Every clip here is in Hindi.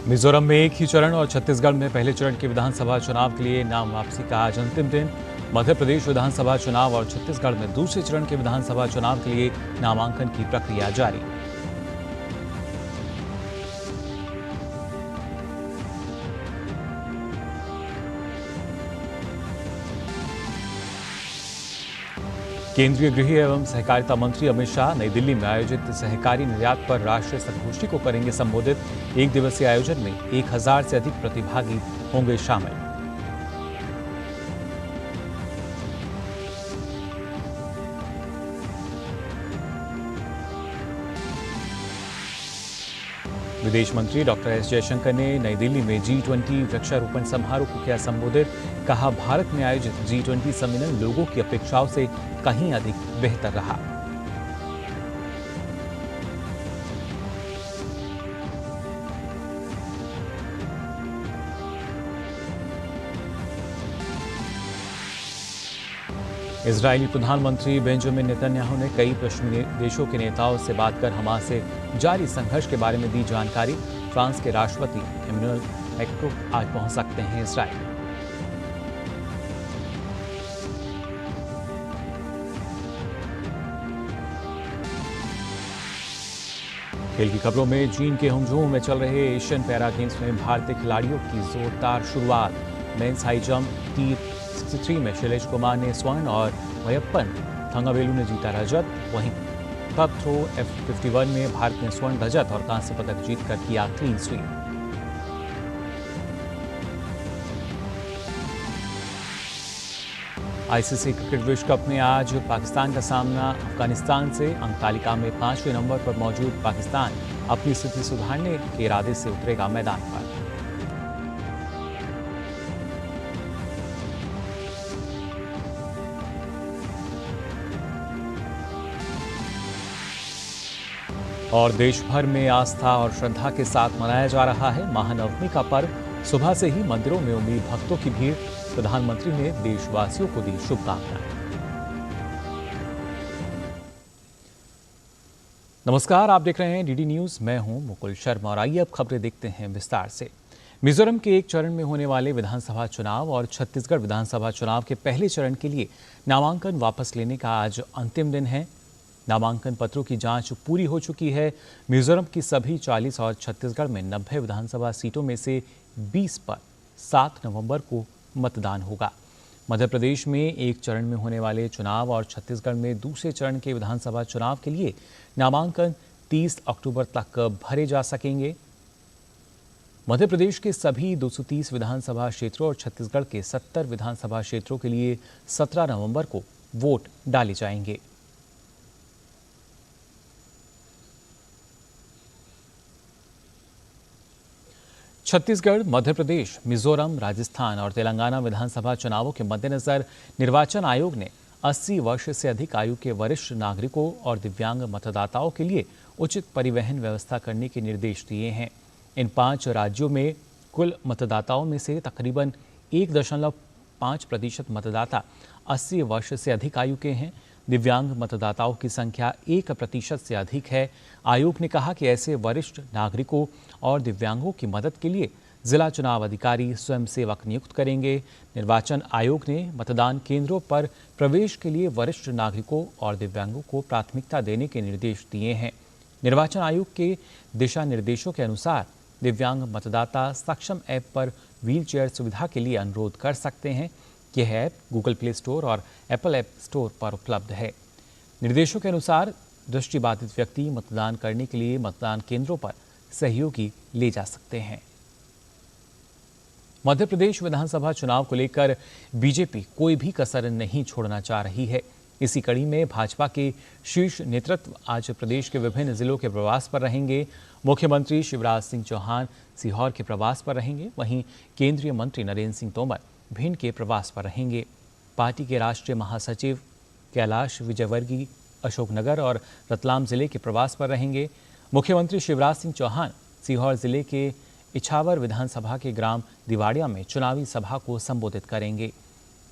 मिजोरम में एक ही चरण और छत्तीसगढ़ में पहले चरण के विधानसभा चुनाव के लिए नाम वापसी का आज अंतिम दिन। मध्य प्रदेश विधानसभा चुनाव और छत्तीसगढ़ में दूसरे चरण के विधानसभा चुनाव के लिए नामांकन की प्रक्रिया जारी। केंद्रीय गृह एवं सहकारिता मंत्री अमित शाह नई दिल्ली में आयोजित सहकारी निर्यात पर राष्ट्रीय संगोष्ठी को करेंगे संबोधित। एक दिवसीय आयोजन में 1000 से अधिक प्रतिभागी होंगे शामिल। विदेश मंत्री डॉक्टर एस जयशंकर ने नई दिल्ली में G20 वृक्षारोपण समारोह को किया संबोधित। कहा, भारत में आयोजित G20 सम्मेलन लोगों की अपेक्षाओं से कहीं अधिक बेहतर रहा। इजरायली प्रधानमंत्री बेंजामिन नेतन्याहू ने कई पश्चिमी देशों के नेताओं से बात कर हमास से जारी संघर्ष के बारे में दी जानकारी। फ्रांस के राष्ट्रपति इमैनुअल मैक्रों आज पहुंच सकते हैं इजरायल। खेल की खबरों में चीन के हुंगझू में चल रहे एशियन पैरा गेम्स में भारतीय खिलाड़ियों की जोरदार शुरुआत। मेंस हाई जंप T63 में शैलेश कुमार ने स्वर्ण और मयप्पन थंगावेलु ने जीता रजत। वहीं क्लब थ्रो F51 में भारत ने स्वर्ण रजत और कांस्य पदक जीतकर किया क्लीन स्वीप। आईसीसी क्रिकेट विश्व कप में आज पाकिस्तान का सामना अफगानिस्तान से। अंक तालिका में 5वें नंबर पर मौजूद पाकिस्तान अपनी स्थिति सुधारने के इरादे से उतरेगा मैदान पर। और देश भर में आस्था और श्रद्धा के साथ मनाया जा रहा है महानवमी का पर्व। सुबह से ही मंदिरों में उमड़ी भक्तों की भीड़। प्रधानमंत्री ने देशवासियों को दी शुभकामनाएं। नमस्कार, आप देख रहे हैं डीडी न्यूज। मैं हूं मुकुल शर्मा और आइए अब खबरें देखते हैं विस्तार से। मिजोरम के एक चरण में होने वाले विधानसभा चुनाव और छत्तीसगढ़ विधानसभा चुनाव के पहले चरण के लिए नामांकन वापस लेने का आज अंतिम दिन है। नामांकन पत्रों की जांच पूरी हो चुकी है। मिजोरम की सभी 40 और छत्तीसगढ़ में 90 विधानसभा सीटों में से 20 पर 7 नवंबर को मतदान होगा। मध्य प्रदेश में एक चरण में होने वाले चुनाव और छत्तीसगढ़ में दूसरे चरण के विधानसभा चुनाव के लिए नामांकन 30 अक्टूबर तक भरे जा सकेंगे। मध्य प्रदेश के सभी 230 विधानसभा क्षेत्रों और छत्तीसगढ़ के 70 विधानसभा क्षेत्रों के लिए 17 नवंबर को वोट डाले जाएंगे। छत्तीसगढ़, मध्य प्रदेश, मिजोरम, राजस्थान और तेलंगाना विधानसभा चुनावों के मद्देनजर निर्वाचन आयोग ने 80 वर्ष से अधिक आयु के वरिष्ठ नागरिकों और दिव्यांग मतदाताओं के लिए उचित परिवहन व्यवस्था करने के निर्देश दिए हैं। इन 5 राज्यों में कुल मतदाताओं में से तकरीबन 1.5% मतदाता 80 वर्ष से अधिक आयु के हैं। दिव्यांग मतदाताओं की संख्या 1% से अधिक है। आयोग ने कहा कि ऐसे वरिष्ठ नागरिकों और दिव्यांगों की मदद के लिए जिला चुनाव अधिकारी स्वयंसेवक नियुक्त करेंगे। निर्वाचन आयोग ने मतदान केंद्रों पर प्रवेश के लिए वरिष्ठ नागरिकों और दिव्यांगों को प्राथमिकता देने के निर्देश दिए हैं। निर्वाचन आयोग के दिशा निर्देशों के अनुसार दिव्यांग मतदाता सक्षम ऐप पर व्हीलचेयर सुविधा के लिए अनुरोध कर सकते हैं। यह ऐप गूगल प्ले स्टोर और एप्पल ऐप स्टोर पर उपलब्ध है। निर्देशों के अनुसार दृष्टिबाधित व्यक्ति मतदान करने के लिए मतदान केंद्रों पर सहयोगी ले जा सकते हैं। मध्य प्रदेश विधानसभा चुनाव को लेकर बीजेपी कोई भी कसर नहीं छोड़ना चाह रही है। इसी कड़ी में भाजपा के शीर्ष नेतृत्व आज प्रदेश के विभिन्न जिलों के प्रवास पर रहेंगे। मुख्यमंत्री शिवराज सिंह चौहान सीहोर के प्रवास पर रहेंगे। वहीं केंद्रीय मंत्री नरेंद्र सिंह तोमर भिंड के प्रवास पर रहेंगे। पार्टी के राष्ट्रीय महासचिव कैलाश विजयवर्गीय अशोकनगर और रतलाम जिले के प्रवास पर रहेंगे। मुख्यमंत्री शिवराज सिंह चौहान सीहोर जिले के इछावर विधानसभा के ग्राम दिवाड़िया में चुनावी सभा को संबोधित करेंगे।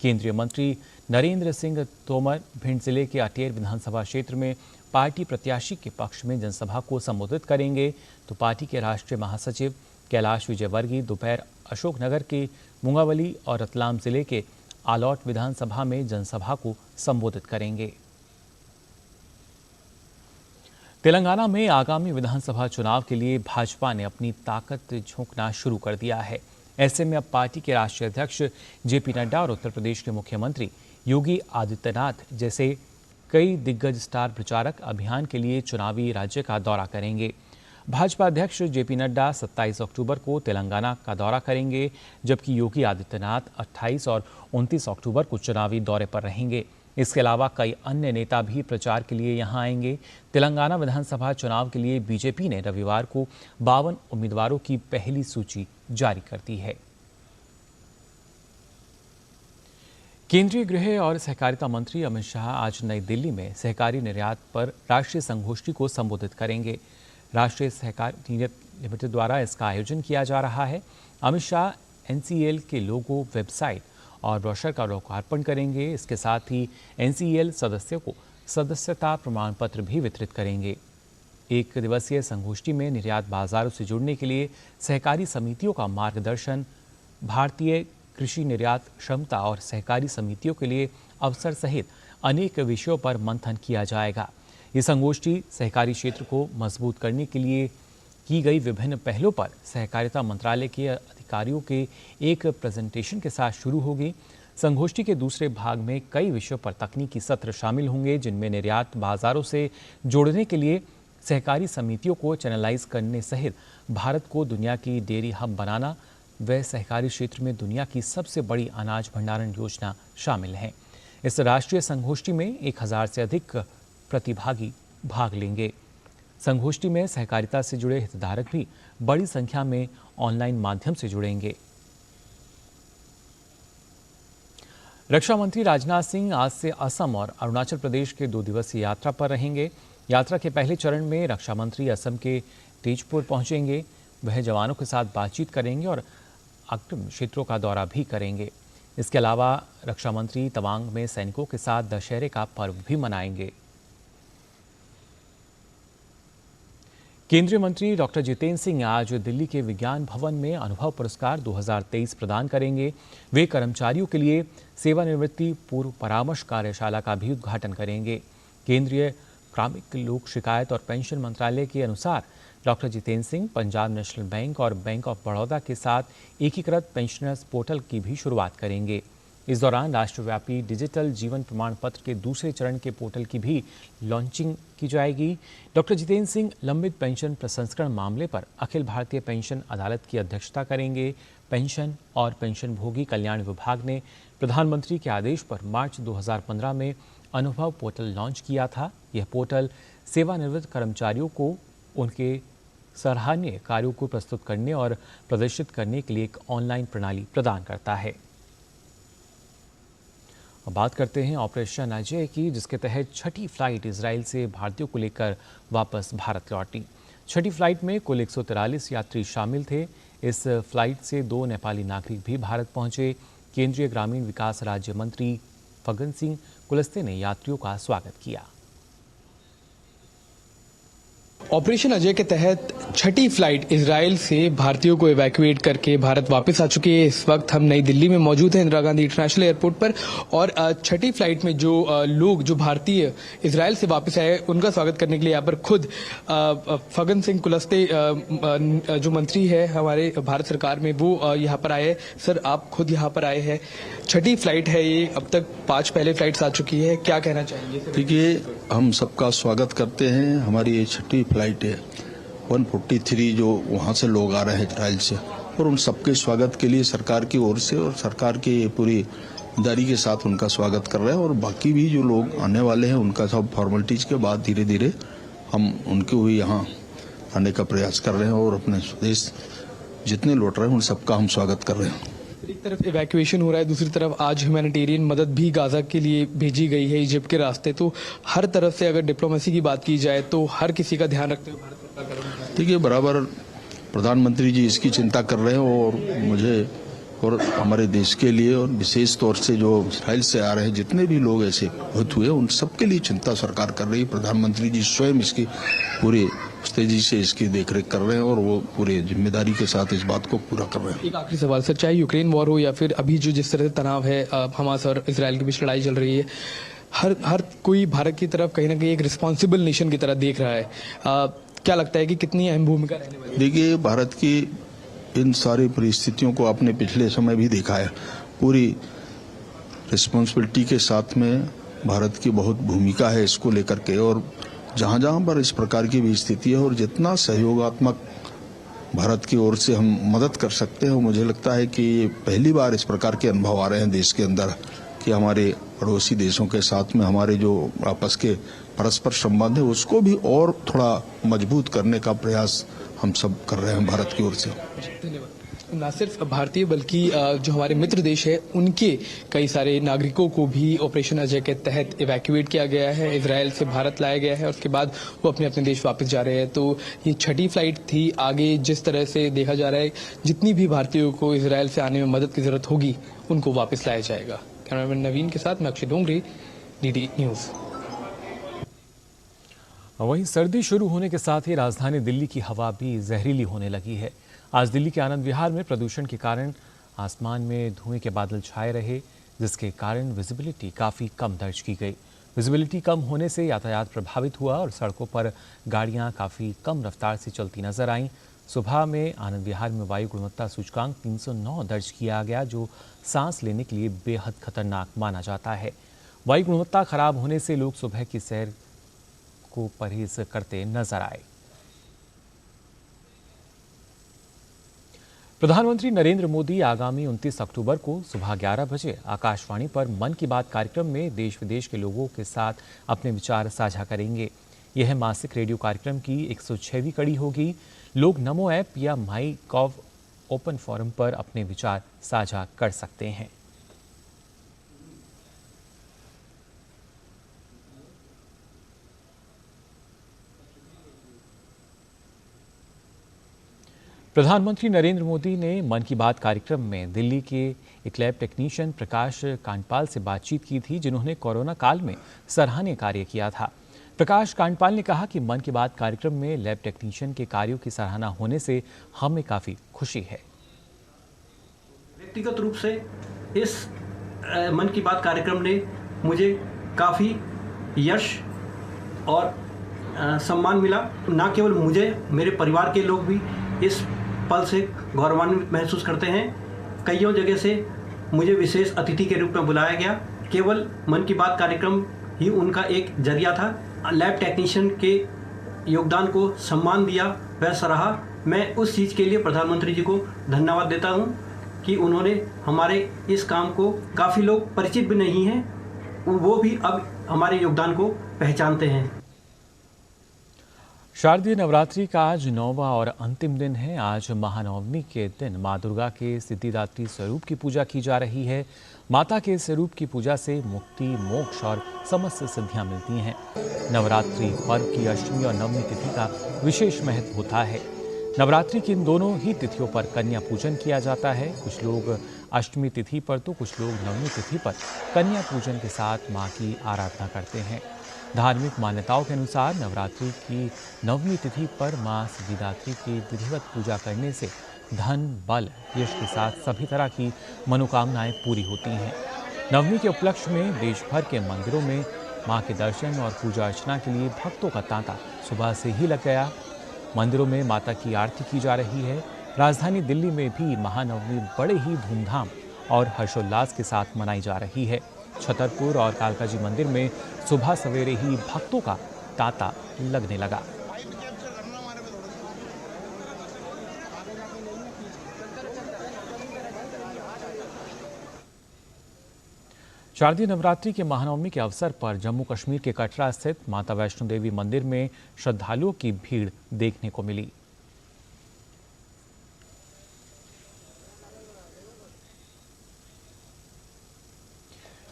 केंद्रीय मंत्री नरेंद्र सिंह तोमर भिंड जिले के अटेर विधानसभा क्षेत्र में पार्टी प्रत्याशी के पक्ष में जनसभा को संबोधित करेंगे। तो पार्टी के राष्ट्रीय महासचिव कैलाश विजयवर्गीय दोपहर अशोकनगर के मुंगावली और रतलाम जिले के आलौट विधानसभा में जनसभा को संबोधित करेंगे। तेलंगाना में आगामी विधानसभा चुनाव के लिए भाजपा ने अपनी ताकत झोंकना शुरू कर दिया है। ऐसे में अब पार्टी के राष्ट्रीय अध्यक्ष जेपी नड्डा और उत्तर प्रदेश के मुख्यमंत्री योगी आदित्यनाथ जैसे कई दिग्गज स्टार प्रचारक अभियान के लिए चुनावी राज्य का दौरा करेंगे। भाजपा अध्यक्ष जेपी नड्डा 27 अक्टूबर को तेलंगाना का दौरा करेंगे, जबकि योगी आदित्यनाथ 28 और 29 अक्टूबर को चुनावी दौरे पर रहेंगे। इसके अलावा कई अन्य नेता भी प्रचार के लिए यहां आएंगे। तेलंगाना विधानसभा चुनाव के लिए बीजेपी ने रविवार को 52 उम्मीदवारों की पहली सूची जारी कर दी है। केंद्रीय गृह और सहकारिता मंत्री अमित शाह आज नई दिल्ली में सहकारी निर्यात पर राष्ट्रीय संगोष्ठी को संबोधित करेंगे। राष्ट्रीय सहकारी लिमिटेड द्वारा इसका आयोजन किया जा रहा है। अमित शाह एनसीएल के लोगो, वेबसाइट और ब्रोशर का लोकार्पण करेंगे। इसके साथ ही एनसीएल सदस्यों को सदस्यता प्रमाण पत्र भी वितरित करेंगे। एक दिवसीय संगोष्ठी में निर्यात बाजारों से जुड़ने के लिए सहकारी समितियों का मार्गदर्शन, भारतीय कृषि निर्यात क्षमता और सहकारी समितियों के लिए अवसर सहित अनेक विषयों पर मंथन किया जाएगा। ये संगोष्ठी सहकारी क्षेत्र को मजबूत करने के लिए की गई विभिन्न पहलों पर सहकारिता मंत्रालय के अधिकारियों के एक प्रेजेंटेशन के साथ शुरू होगी। संगोष्ठी के दूसरे भाग में कई विषयों पर तकनीकी सत्र शामिल होंगे, जिनमें निर्यात बाजारों से जोड़ने के लिए सहकारी समितियों को चैनलाइज करने सहित भारत को दुनिया की डेयरी हब बनाना व सहकारी क्षेत्र में दुनिया की सबसे बड़ी अनाज भंडारण योजना शामिल हैं। इस राष्ट्रीय संगोष्ठी में 1000 से अधिक प्रतिभागी भाग लेंगे। संगोष्ठी में सहकारिता से जुड़े हितधारक भी बड़ी संख्या में ऑनलाइन माध्यम से जुड़ेंगे। रक्षा मंत्री राजनाथ सिंह आज से असम और अरुणाचल प्रदेश के 2 दिवसीय यात्रा पर रहेंगे। यात्रा के पहले चरण में रक्षा मंत्री असम के तेजपुर पहुंचेंगे। वह जवानों के साथ बातचीत करेंगे और अग्रिम क्षेत्रों का दौरा भी करेंगे। इसके अलावा रक्षा मंत्री तवांग में सैनिकों के साथ दशहरे का पर्व भी मनाएंगे। केंद्रीय मंत्री डॉक्टर जितेंद्र सिंह आज दिल्ली के विज्ञान भवन में अनुभव पुरस्कार 2023 प्रदान करेंगे। वे कर्मचारियों के लिए सेवानिवृत्ति पूर्व परामर्श कार्यशाला का भी उद्घाटन करेंगे। केंद्रीय कार्मिक लोक शिकायत और पेंशन मंत्रालय के अनुसार doctor Jitendra Singh Punjab national bank और बैंक ऑफ बड़ौदा के साथ एकीकृत पेंशनर्स पोर्टल की भी शुरुआत करेंगे। इस दौरान राष्ट्रव्यापी डिजिटल जीवन प्रमाण पत्र के दूसरे चरण के पोर्टल की भी लॉन्चिंग की जाएगी। डॉक्टर जितेंद्र सिंह लंबित पेंशन प्रसंस्करण मामले पर अखिल भारतीय पेंशन अदालत की अध्यक्षता करेंगे। पेंशन और पेंशनभोगी कल्याण विभाग ने प्रधानमंत्री के आदेश पर मार्च 2015 में अनुभव पोर्टल लॉन्च किया था। यह पोर्टल सेवानिवृत्त कर्मचारियों को उनके सराहनीय कार्यों को प्रस्तुत करने और प्रदर्शित करने के लिए एक ऑनलाइन प्रणाली प्रदान करता है। अब बात करते हैं ऑपरेशन अजय की, जिसके तहत छठी फ्लाइट इजराइल से भारतीयों को लेकर वापस भारत लौटी। छठी फ्लाइट में कुल 143 यात्री शामिल थे। इस फ्लाइट से 2 नेपाली नागरिक भी भारत पहुंचे। केंद्रीय ग्रामीण विकास राज्य मंत्री फग्गन सिंह कुलस्ते ने यात्रियों का स्वागत किया। ऑपरेशन अजय के तहत छठी फ्लाइट इजराइल से भारतीयों को इवैक्यूएट करके भारत वापस आ चुकी है। इस वक्त हम नई दिल्ली में मौजूद हैं इंदिरा गांधी इंटरनेशनल एयरपोर्ट पर, और छठी फ्लाइट में जो लोग जो भारतीय इजराइल से वापस आए उनका स्वागत करने के लिए यहाँ पर खुद फग्गन सिंह कुलस्ते जो मंत्री है हमारे भारत सरकार में, वो यहाँ पर आए। सर, आप खुद यहाँ पर आए हैं। छठी फ्लाइट है ये, अब तक 5 पहले फ्लाइट्स आ चुकी है, क्या कहना चाहेंगे? देखिए, हम सबका स्वागत करते हैं। हमारी ये छठी फ्लाइट है 143 जो वहाँ से लोग आ रहे हैं इजराइल से, और उन सबके स्वागत के लिए सरकार की ओर से और सरकार की पूरी ईमानदारी के साथ उनका स्वागत कर रहे हैं। और बाकी भी जो लोग आने वाले हैं उनका सब फॉर्मेलिटीज के बाद धीरे धीरे हम उनको भी यहाँ आने का प्रयास कर रहे हैं, और अपने स्वदेश जितने लौट रहे हैं उन सबका हम स्वागत कर रहे हैं। एक तरफ इवैक्यूएशन हो रहा है, दूसरी तरफ आज ह्यूमैनिटेरियन मदद भी गाजा के लिए भेजी गई है इजिप्ट के रास्ते। तो हर तरफ से अगर डिप्लोमेसी की बात की जाए तो हर किसी का ध्यान रखते हुए भारत सरकार कर रही है। देखिए, बराबर प्रधानमंत्री जी इसकी चिंता कर रहे हैं, और मुझे और हमारे देश के लिए और विशेष तौर से जो इजराइल से आ रहे हैं जितने भी लोग ऐसे बहुत हुए उन सबके लिए चिंता सरकार कर रही है। प्रधानमंत्री जी स्वयं इसकी पूरी मुस्तैदी से इसकी देखरेख कर रहे हैं और वो पूरे जिम्मेदारी के साथ इस बात को पूरा कर रहे हैं। एक आखिरी सवाल सर, चाहे यूक्रेन वॉर हो या फिर अभी जो जिस तरह से तनाव है, हमास और इसराइल के बीच लड़ाई चल रही है, हर कोई भारत की तरफ कहीं ना कहीं एक रिस्पॉन्सिबल नेशन की तरह देख रहा है। क्या लगता है कि कितनी अहम भूमिका रहने वाली है? देखिए, भारत की इन सारी परिस्थितियों को आपने पिछले समय भी देखा है। पूरी रिस्पॉन्सिबिलिटी के साथ में भारत की बहुत भूमिका है इसको लेकर के, और जहां जहां पर इस प्रकार की भी स्थिति है और जितना सहयोगात्मक भारत की ओर से हम मदद कर सकते हैं, मुझे लगता है कि ये पहली बार इस प्रकार के अनुभव आ रहे हैं देश के अंदर कि हमारे पड़ोसी देशों के साथ में हमारे जो आपस के परस्पर संबंध है उसको भी और थोड़ा मजबूत करने का प्रयास हम सब कर रहे हैं भारत की ओर से। धन्यवाद। न सिर्फ भारतीय बल्कि जो हमारे मित्र देश है उनके कई सारे नागरिकों को भी ऑपरेशन अजय के तहत इवैक्यूएट किया गया है, इजराइल से भारत लाया गया है और उसके बाद वो अपने अपने देश वापस जा रहे हैं। तो ये छठी फ्लाइट थी। आगे जिस तरह से देखा जा रहा है, जितनी भी भारतीयों को इजराइल से आने में मदद की जरूरत होगी उनको वापस लाया जाएगा। कैमरामैन नवीन के साथ मैं अक्षय डोंगरे, डीडी न्यूज। वहीं सर्दी शुरू होने के साथ ही राजधानी दिल्ली की हवा भी जहरीली होने लगी है। आज दिल्ली के आनंद विहार में प्रदूषण के कारण आसमान में धुएं के बादल छाए रहे, जिसके कारण विजिबिलिटी काफ़ी कम दर्ज की गई। विजिबिलिटी कम होने से यातायात प्रभावित हुआ और सड़कों पर गाड़ियां काफ़ी कम रफ्तार से चलती नजर आईं। सुबह में आनंद विहार में वायु गुणवत्ता सूचकांक 309 दर्ज किया गया, जो सांस लेने के लिए बेहद खतरनाक माना जाता है। वायु गुणवत्ता खराब होने से लोग सुबह की सैर को परहेज करते नजर आए। प्रधानमंत्री नरेंद्र मोदी आगामी 29 अक्टूबर को सुबह 11 बजे आकाशवाणी पर मन की बात कार्यक्रम में देश विदेश के लोगों के साथ अपने विचार साझा करेंगे। यह मासिक रेडियो कार्यक्रम की 106वीं कड़ी होगी। लोग नमो ऐप या माई गॉव ओपन फोरम पर अपने विचार साझा कर सकते हैं। प्रधानमंत्री नरेंद्र मोदी ने मन की बात कार्यक्रम में दिल्ली के एक लैब टेक्नीशियन प्रकाश कांडपाल से बातचीत की थी, जिन्होंने कोरोना काल में सराहनीय कार्य किया था। प्रकाश कांडपाल ने कहा कि मन की बात कार्यक्रम में लैब टेक्नीशियन के कार्यों की सराहना होने से हमें काफी खुशी है। व्यक्तिगत रूप से इस मन की बात कार्यक्रम ने मुझे काफ़ी यश और सम्मान मिला। न केवल मुझे, मेरे परिवार के लोग भी इस पल से गौरवान्वित महसूस करते हैं। कईयों जगह से मुझे विशेष अतिथि के रूप में बुलाया गया। केवल मन की बात कार्यक्रम ही उनका एक जरिया था। लैब टेक्नीशियन के योगदान को सम्मान दिया, वह सराहा। मैं उस चीज़ के लिए प्रधानमंत्री जी को धन्यवाद देता हूं कि उन्होंने हमारे इस काम को, काफ़ी लोग परिचित भी नहीं हैं, वो भी अब हमारे योगदान को पहचानते हैं। शारदीय नवरात्रि का आज 9वां और अंतिम दिन है। आज महानवमी के दिन मां दुर्गा के सिद्धिदात्री स्वरूप की पूजा की जा रही है। माता के स्वरूप की पूजा से मुक्ति, मोक्ष और समस्त सिद्धियां मिलती हैं। नवरात्रि पर्व की अष्टमी और नवमी तिथि का विशेष महत्व होता है। नवरात्रि की इन दोनों ही तिथियों पर कन्या पूजन किया जाता है। कुछ लोग अष्टमी तिथि पर तो कुछ लोग नवमी तिथि पर कन्या पूजन के साथ मां की आराधना करते हैं। धार्मिक मान्यताओं के अनुसार नवरात्रि की नवमी तिथि पर मां सिद्धिदात्री की विधिवत पूजा करने से धन, बल, यश के साथ सभी तरह की मनोकामनाएं पूरी होती हैं। नवमी के उपलक्ष्य में देश भर के मंदिरों में मां के दर्शन और पूजा अर्चना के लिए भक्तों का तांता सुबह से ही लग गया। मंदिरों में माता की आरती की जा रही है। राजधानी दिल्ली में भी महानवमी बड़े ही धूमधाम और हर्षोल्लास के साथ मनाई जा रही है। छतरपुर और कालकाजी मंदिर में सुबह सवेरे ही भक्तों का तांता लगने लगा। शारदीय नवरात्रि के महानवमी के अवसर पर जम्मू कश्मीर के कटरा स्थित माता वैष्णो देवी मंदिर में श्रद्धालुओं की भीड़ देखने को मिली।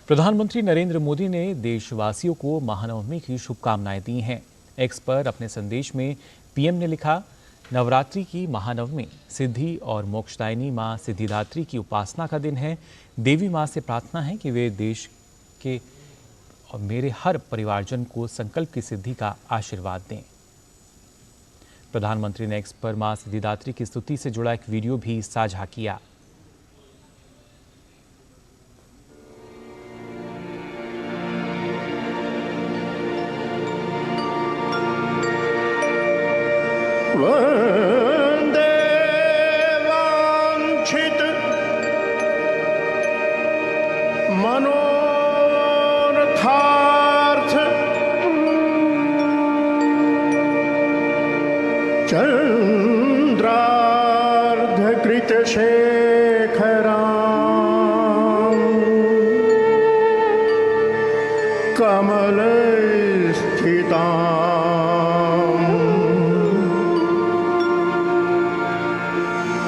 प्रधानमंत्री नरेंद्र मोदी ने देशवासियों को महानवमी की शुभकामनाएं दी हैं। एक्स पर अपने संदेश में पीएम ने लिखा, नवरात्रि की महानवमी सिद्धि और मोक्षदायिनी मां सिद्धिदात्री की उपासना का दिन है। देवी मां से प्रार्थना है कि वे देश के और मेरे हर परिवारजन को संकल्प की सिद्धि का आशीर्वाद दें। प्रधानमंत्री ने एक्स पर मां सिद्धिदात्री की स्तुति से जुड़ा एक वीडियो भी साझा किया। वंदे वांछित मनोरथार्थ चंद्रार्धकृत शेखरां कमल स्थितां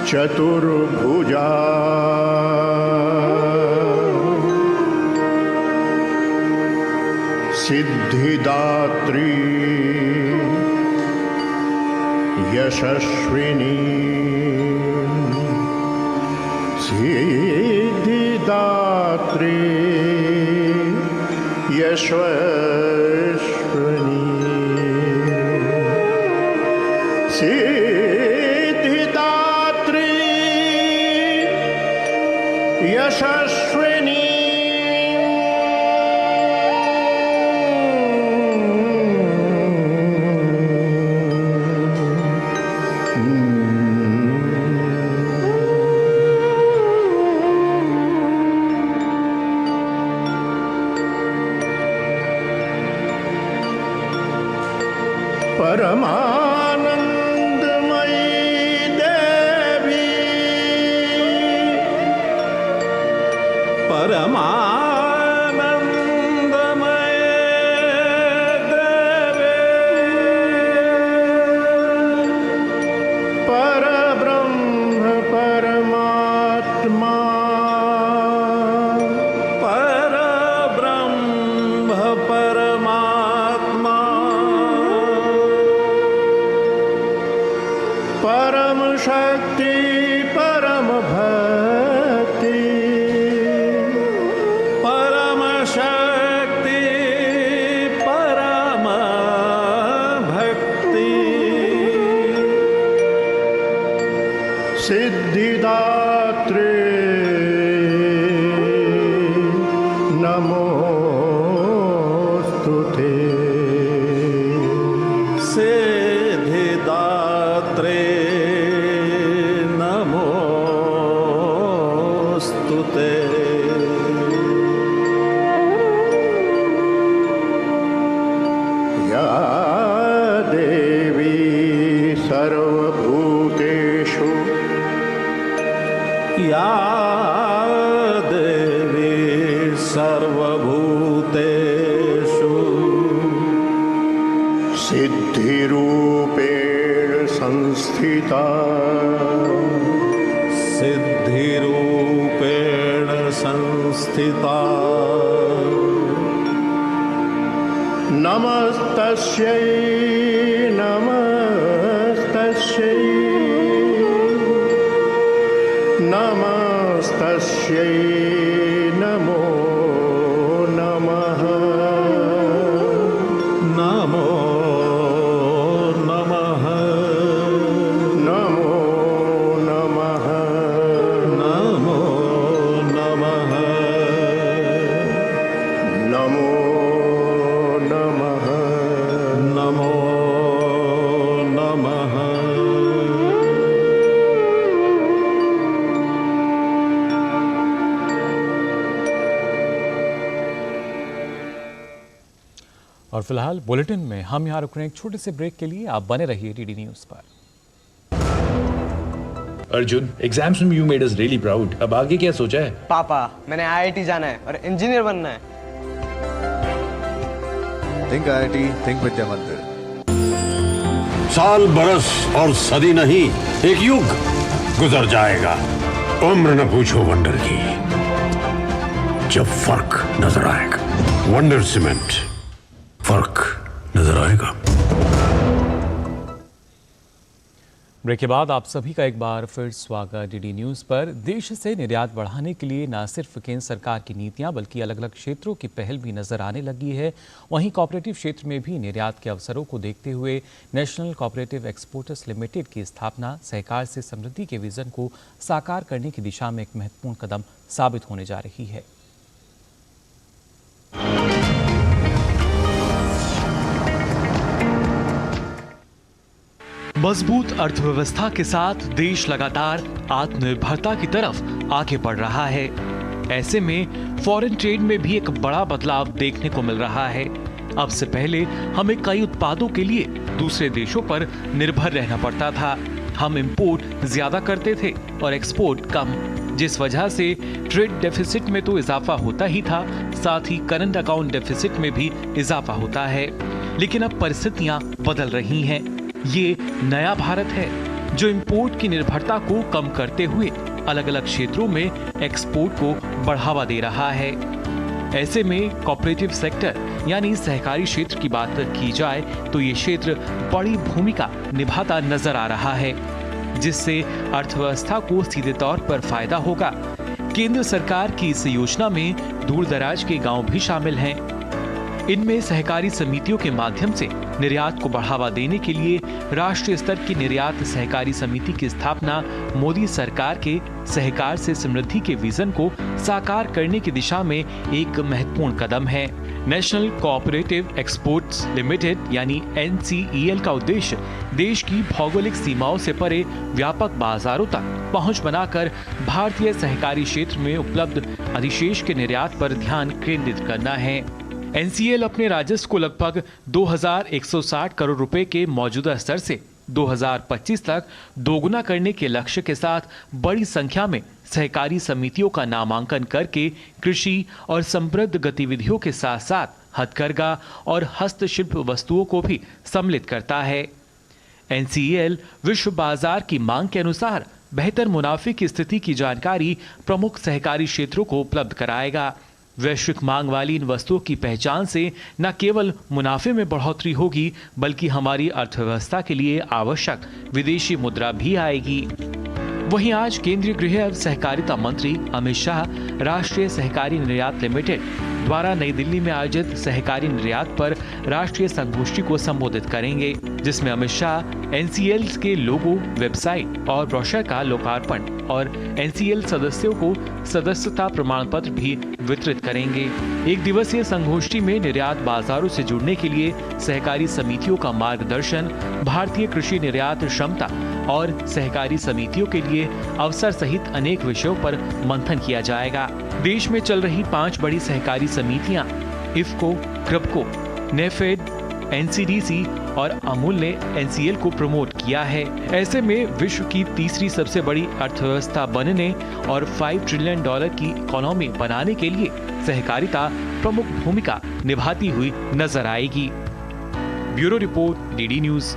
चतुर्भुजा सिद्धिदात्री यशस्विनी सिद्धिदात्री यशस्विनी सिद्धिदात्री यशस्विनी परमानंदमयी देवी परमानंदमयी देवी परब्रह्म परमात्मा परब्रह्म परमात्मा परम शक्ति परम भक्ति परम शक्ति परम भक्ति सिद्धिदात्री नमोस्तुते सिद्धिदात्री नमोस्तुते या देवी सर्वभूतेषु या देवी सर्वभूतेषु सिद्धिरूपेण संस्थिता सिद्धिरूपेण संस्थिता नमस्तस्यै नमस्तस्यै नमस्तस्यै नमो नमः नमो नमः नमो नमः नमो नमः नमो नमः नमो नमः और फिलहाल बुलेटिन में हम यहाँ रुक रहे हैं एक छोटे से ब्रेक के लिए। आप बने रहिए डीडी न्यूज पर। अर्जुन, एग्जाम्स में you made us really proud. अब आगे क्या सोचा है? पापा, मैंने आईआईटी जाना है और इंजीनियर बनना है। थिंक आईआईटी, थिंक विद्या मंदिर। साल बरस और सदी नहीं, एक युग गुजर जाएगा। उम्र न पूछो वंडर की, जब फर्क नजर आएगा। वंडर सीमेंट, फर्क नजर आएगा। ब्रेक के बाद आप सभी का एक बार फिर स्वागत डीडी न्यूज़ पर। देश से निर्यात बढ़ाने के लिए न सिर्फ केंद्र सरकार की नीतियां बल्कि अलग अलग क्षेत्रों की पहल भी नजर आने लगी है। वहीं कोऑपरेटिव क्षेत्र में भी निर्यात के अवसरों को देखते हुए नेशनल कोऑपरेटिव एक्सपोर्टर्स लिमिटेड की स्थापना सहकार से समृद्धि के विजन को साकार करने की दिशा में एक महत्वपूर्ण कदम साबित होने जा रही है। मजबूत अर्थव्यवस्था के साथ देश लगातार आत्मनिर्भरता की तरफ आगे बढ़ रहा है। ऐसे में फॉरेन ट्रेड में भी एक बड़ा बदलाव देखने को मिल रहा है। अब से पहले हमें कई उत्पादों के लिए दूसरे देशों पर निर्भर रहना पड़ता था। हम इंपोर्ट ज्यादा करते थे और एक्सपोर्ट कम, जिस वजह से ट्रेड डेफिसिट में तो इजाफा होता ही था, साथ ही करंट अकाउंट डेफिसिट में भी इजाफा होता है। लेकिन अब परिस्थितियां बदल रही हैं। ये नया भारत है जो इंपोर्ट की निर्भरता को कम करते हुए अलग अलग क्षेत्रों में एक्सपोर्ट को बढ़ावा दे रहा है। ऐसे में कोऑपरेटिव सेक्टर यानी सहकारी क्षेत्र की बात की जाए तो ये क्षेत्र बड़ी भूमिका निभाता नजर आ रहा है, जिससे अर्थव्यवस्था को सीधे तौर पर फायदा होगा। केंद्र सरकार की इस योजना में दूर दराज के गांव भी शामिल हैं। इनमें सहकारी समितियों के माध्यम से निर्यात को बढ़ावा देने के लिए राष्ट्रीय स्तर की निर्यात सहकारी समिति की स्थापना मोदी सरकार के सहकार से समृद्धि के विजन को साकार करने की दिशा में एक महत्वपूर्ण कदम है। नेशनल कोऑपरेटिव एक्सपोर्ट्स लिमिटेड यानी NCEL का उद्देश्य देश की भौगोलिक सीमाओं से परे व्यापक बाजारों तक पहुंच बनाकर भारतीय सहकारी क्षेत्र में उपलब्ध अधिशेष के निर्यात पर ध्यान केंद्रित करना है। NCEL अपने राजस्व को लगभग 2160 करोड़ रुपए के मौजूदा स्तर से 2025 तक दोगुना करने के लक्ष्य के साथ बड़ी संख्या में सहकारी समितियों का नामांकन करके कृषि और समृद्ध गतिविधियों के साथ साथ हथकरघा और हस्तशिल्प वस्तुओं को भी सम्मिलित करता है। NCEL विश्व बाजार की मांग के अनुसार बेहतर मुनाफे की स्थिति की जानकारी प्रमुख सहकारी क्षेत्रों को उपलब्ध कराएगा। वैश्विक मांग वाली इन वस्तुओं की पहचान से न केवल मुनाफे में बढ़ोतरी होगी बल्कि हमारी अर्थव्यवस्था के लिए आवश्यक विदेशी मुद्रा भी आएगी। वहीं आज केंद्रीय गृह एवं सहकारिता मंत्री अमित शाह राष्ट्रीय सहकारी निर्यात लिमिटेड द्वारा नई दिल्ली में आयोजित सहकारी निर्यात पर राष्ट्रीय संगोष्ठी को संबोधित करेंगे, जिसमें अमित शाह NCEL के लोगो, वेबसाइट और ब्रोशर का लोकार्पण और NCEL सदस्यों को सदस्यता प्रमाण पत्र भी वितरित करेंगे। एक दिवसीय संगोष्ठी में निर्यात बाजारों से जुड़ने के लिए सहकारी समितियों का मार्गदर्शन, भारतीय कृषि निर्यात क्षमता और सहकारी समितियों के लिए अवसर सहित अनेक विषयों पर मंथन किया जाएगा। देश में चल रही 5 बड़ी सहकारी समितियां इफको, क्रपको, नेफेड, NCDC और अमूल ने NCEL को प्रमोट किया है। ऐसे में विश्व की तीसरी सबसे बड़ी अर्थव्यवस्था बनने और $5 ट्रिलियन की इकोनॉमी बनाने के लिए सहकारिता प्रमुख भूमिका निभाती हुई नजर आएगी। Bureau report, DD news.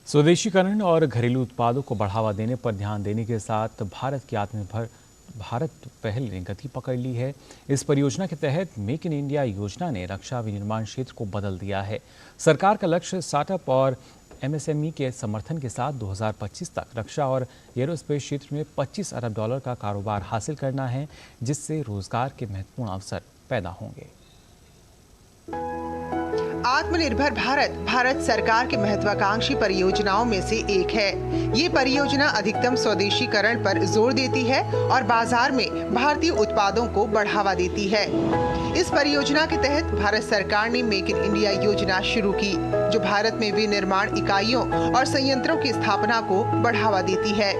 स्वदेशीकरण और घरेलू उत्पादों को बढ़ावा देने पर ध्यान देने के साथ भारत की आत्मनिर्भर भारत पहल ने गति पकड़ ली है। इस परियोजना के तहत मेक इन इंडिया योजना ने रक्षा विनिर्माण क्षेत्र को बदल दिया है। सरकार का लक्ष्य स्टार्टअप और MSME के समर्थन के साथ 2025 तक रक्षा और एरोस्पेस क्षेत्र में $25 अरब का कारोबार हासिल करना है, जिससे रोजगार के महत्वपूर्ण अवसर पैदा होंगे। आत्मनिर्भर भारत भारत सरकार की महत्वाकांक्षी परियोजनाओं में से एक है। ये परियोजना अधिकतम स्वदेशीकरण पर जोर देती है और बाजार में भारतीय उत्पादों को बढ़ावा देती है। इस परियोजना के तहत भारत सरकार ने मेक इन इंडिया योजना शुरू की, जो भारत में विनिर्माण इकाइयों और संयंत्रों की स्थापना को बढ़ावा देती है।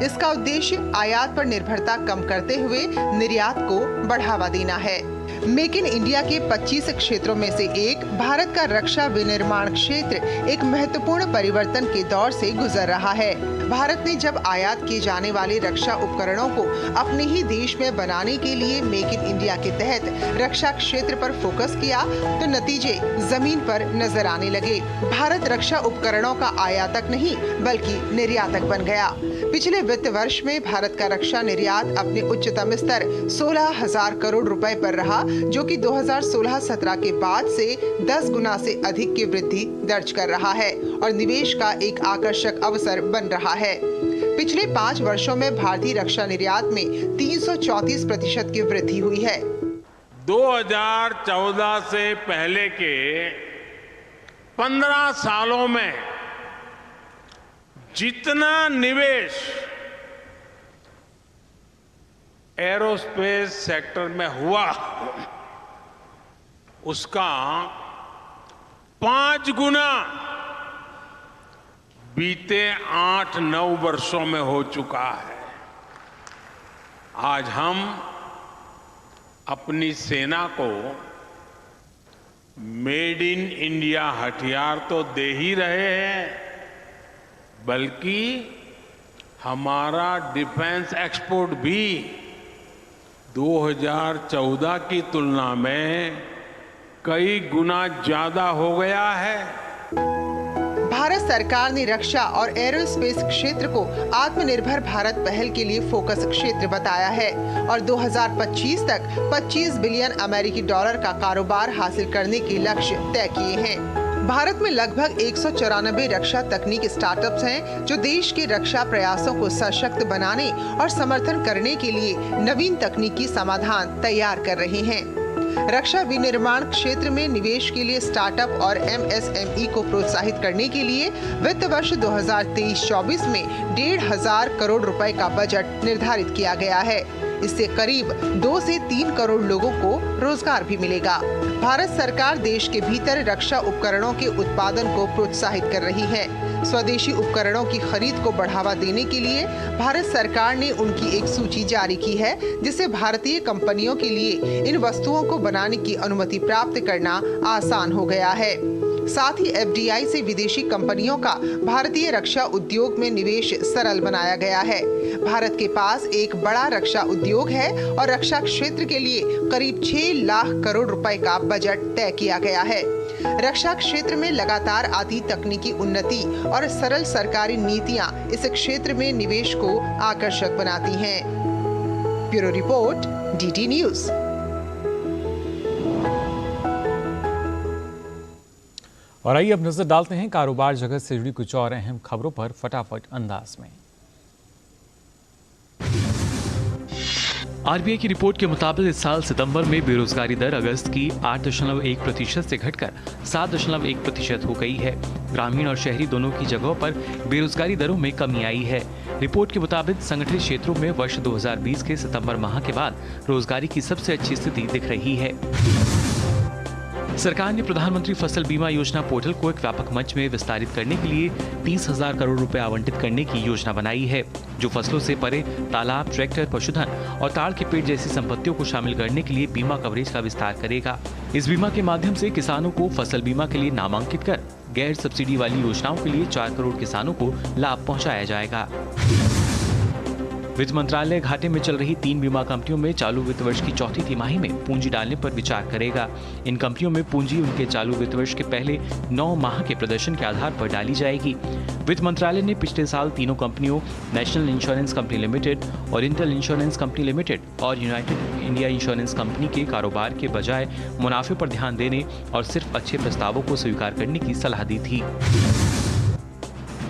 इसका उद्देश्य आयात पर निर्भरता कम करते हुए निर्यात को बढ़ावा देना है। मेक इन इंडिया के 25 क्षेत्रों में से एक भारत का रक्षा विनिर्माण क्षेत्र एक महत्वपूर्ण परिवर्तन के दौर से गुजर रहा है। भारत ने जब आयात किए जाने वाले रक्षा उपकरणों को अपने ही देश में बनाने के लिए मेक इन इंडिया के तहत रक्षा क्षेत्र पर फोकस किया तो नतीजे जमीन पर नजर आने लगे। भारत रक्षा उपकरणों का आयातक नहीं बल्कि निर्यातक बन गया। पिछले वित्त वर्ष में भारत का रक्षा निर्यात अपने उच्चतम स्तर 16,000 करोड़ रुपए पर रहा, जो कि 2016-17 के बाद से 10 गुना से अधिक की वृद्धि दर्ज कर रहा है और निवेश का एक आकर्षक अवसर बन रहा है। पिछले 5 वर्षों में भारतीय रक्षा निर्यात में 334% की वृद्धि हुई है। 2014 से पहले के 15 सालों में जितना निवेश एरोस्पेस सेक्टर में हुआ उसका 5 गुना बीते 8-9 वर्षों में हो चुका है। आज हम अपनी सेना को मेड इन इंडिया हथियार तो दे ही रहे हैं, बल्कि हमारा डिफेंस एक्सपोर्ट भी 2014 की तुलना में कई गुना ज्यादा हो गया है। भारत सरकार ने रक्षा और एरोस्पेस क्षेत्र को आत्मनिर्भर भारत पहल के लिए फोकस क्षेत्र बताया है और 2025 तक 25 बिलियन अमेरिकी डॉलर का कारोबार हासिल करने के लक्ष्य तय किए हैं। भारत में लगभग 194 रक्षा तकनीक स्टार्टअप्स हैं जो देश के रक्षा प्रयासों को सशक्त बनाने और समर्थन करने के लिए नवीन तकनीकी समाधान तैयार कर रहे हैं। रक्षा विनिर्माण क्षेत्र में निवेश के लिए स्टार्टअप और MSME को प्रोत्साहित करने के लिए वित्त वर्ष 2023-24 में 1,500 करोड़ रुपए का बजट निर्धारित किया गया है। इससे करीब 2 से 3 करोड़ लोगों को रोजगार भी मिलेगा। भारत सरकार देश के भीतर रक्षा उपकरणों के उत्पादन को प्रोत्साहित कर रही है। स्वदेशी उपकरणों की खरीद को बढ़ावा देने के लिए भारत सरकार ने उनकी एक सूची जारी की है, जिससे भारतीय कंपनियों के लिए इन वस्तुओं को बनाने की अनुमति प्राप्त करना आसान हो गया है। साथ ही FDI से विदेशी कंपनियों का भारतीय रक्षा उद्योग में निवेश सरल बनाया गया है। भारत के पास एक बड़ा रक्षा उद्योग है और रक्षा क्षेत्र के लिए करीब 6 लाख करोड़ रुपए का बजट तय किया गया है। रक्षा क्षेत्र में लगातार आती तकनीकी उन्नति और सरल सरकारी नीतियां इस क्षेत्र में निवेश को आकर्षक बनाती हैं। Bureau report, DD news. और आइए अब नजर डालते हैं कारोबार जगत से जुड़ी कुछ और अहम खबरों पर फटाफट अंदाज में। RBI की रिपोर्ट के मुताबिक इस साल सितंबर में बेरोजगारी दर अगस्त की 8.1% से घटकर 7.1% हो गई है। ग्रामीण और शहरी दोनों की जगहों पर बेरोजगारी दरों में कमी आई है। रिपोर्ट के मुताबिक संगठित क्षेत्रों में वर्ष 2020 के सितंबर माह के बाद रोजगारी की सबसे अच्छी स्थिति दिख रही है। सरकार ने प्रधानमंत्री फसल बीमा योजना पोर्टल को एक व्यापक मंच में विस्तारित करने के लिए 30,000 करोड़ रुपए आवंटित करने की योजना बनाई है, जो फसलों से परे तालाब, ट्रैक्टर, पशुधन और ताड़ के पेड़ जैसी संपत्तियों को शामिल करने के लिए बीमा कवरेज का विस्तार करेगा। इस बीमा के माध्यम से किसानों को फसल बीमा के लिए नामांकित कर गैर सब्सिडी वाली योजनाओं के लिए 4 करोड़ किसानों को लाभ पहुँचाया जाएगा। वित्त मंत्रालय घाटे में चल रही 3 बीमा कंपनियों में चालू वित्त वर्ष की चौथी तिमाही में पूंजी डालने पर विचार करेगा। इन कंपनियों में पूंजी उनके चालू वित्त वर्ष के पहले 9 माह के प्रदर्शन के आधार पर डाली जाएगी। वित्त मंत्रालय ने पिछले साल तीनों कंपनियों national insurance company limited, oriental insurance company limited और यूनाइटेड इंडिया इंश्योरेंस कंपनी के कारोबार के बजाय मुनाफे पर ध्यान देने और सिर्फ अच्छे प्रस्तावों को स्वीकार करने की सलाह दी थी।